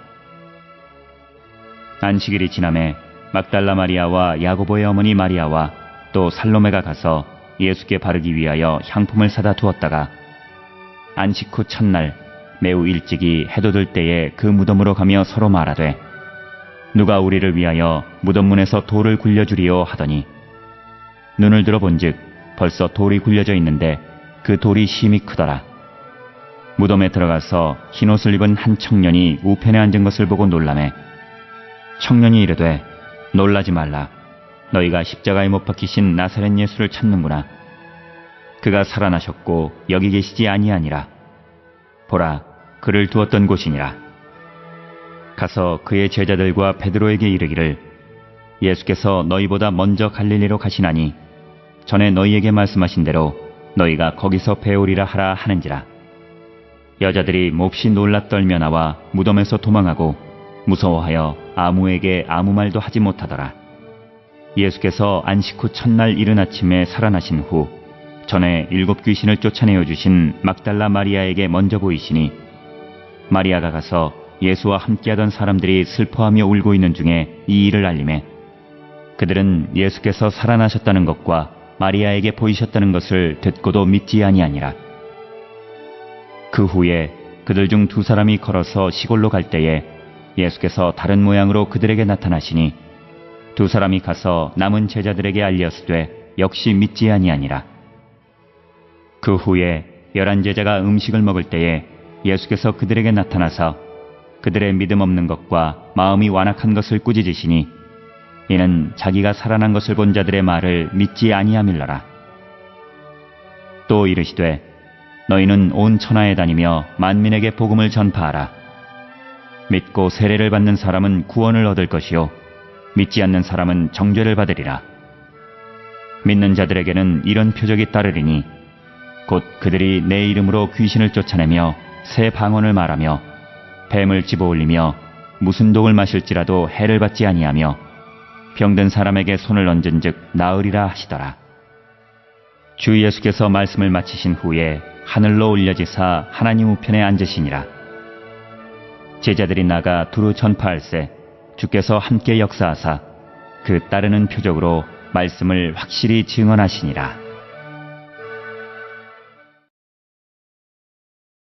안식일이 지남에 막달라 마리아와 야고보의 어머니 마리아와 또 살로메가 가서 예수께 바르기 위하여 향품을 사다 두었다가 안식 후 첫날 매우 일찍이 해돋을 때에 그 무덤으로 가며 서로 말하되 누가 우리를 위하여 무덤 문에서 돌을 굴려주리요 하더니 눈을 들어 본즉 벌써 돌이 굴려져 있는데 그 돌이 심히 크더라. 무덤에 들어가서 흰옷을 입은 한 청년이 우편에 앉은 것을 보고 놀라매 청년이 이르되 놀라지 말라. 너희가 십자가에 못 박히신 나사렛 예수를 찾는구나. 그가 살아나셨고 여기 계시지 아니하니라. 보라 그를 두었던 곳이니라. 가서 그의 제자들과 베드로에게 이르기를 예수께서 너희보다 먼저 갈릴리로 가시나니 전에 너희에게 말씀하신 대로 너희가 거기서 배우리라 하라 하는지라. 여자들이 몹시 놀라 떨며 나와 무덤에서 도망하고 무서워하여 아무에게 아무 말도 하지 못하더라. 예수께서 안식 후 첫날 이른 아침에 살아나신 후 전에 7 귀신을 쫓아내어 주신 막달라 마리아에게 먼저 보이시니 마리아가 가서 예수와 함께하던 사람들이 슬퍼하며 울고 있는 중에 이 일을 알림해 그들은 예수께서 살아나셨다는 것과 마리아에게 보이셨다는 것을 듣고도 믿지 아니하니라. 그 후에 그들 중 2 사람이 걸어서 시골로 갈 때에 예수께서 다른 모양으로 그들에게 나타나시니 2 사람이 가서 남은 제자들에게 알렸으되 역시 믿지 아니하니라. 그 후에 11 제자가 음식을 먹을 때에 예수께서 그들에게 나타나서 그들의 믿음 없는 것과 마음이 완악한 것을 꾸짖으시니 이는 자기가 살아난 것을 본 자들의 말을 믿지 아니함일러라. 또 이르시되 너희는 온 천하에 다니며 만민에게 복음을 전파하라. 믿고 세례를 받는 사람은 구원을 얻을 것이요 믿지 않는 사람은 정죄를 받으리라. 믿는 자들에게는 이런 표적이 따르리니 곧 그들이 내 이름으로 귀신을 쫓아내며 새 방언을 말하며 뱀을 집어올리며 무슨 독을 마실지라도 해를 받지 아니하며 병든 사람에게 손을 얹은즉 나으리라 하시더라. 주 예수께서 말씀을 마치신 후에 하늘로 올려지사 하나님 우편에 앉으시니라. 제자들이 나가 두루 전파할세 주께서 함께 역사하사 그 따르는 표적으로 말씀을 확실히 증언하시니라.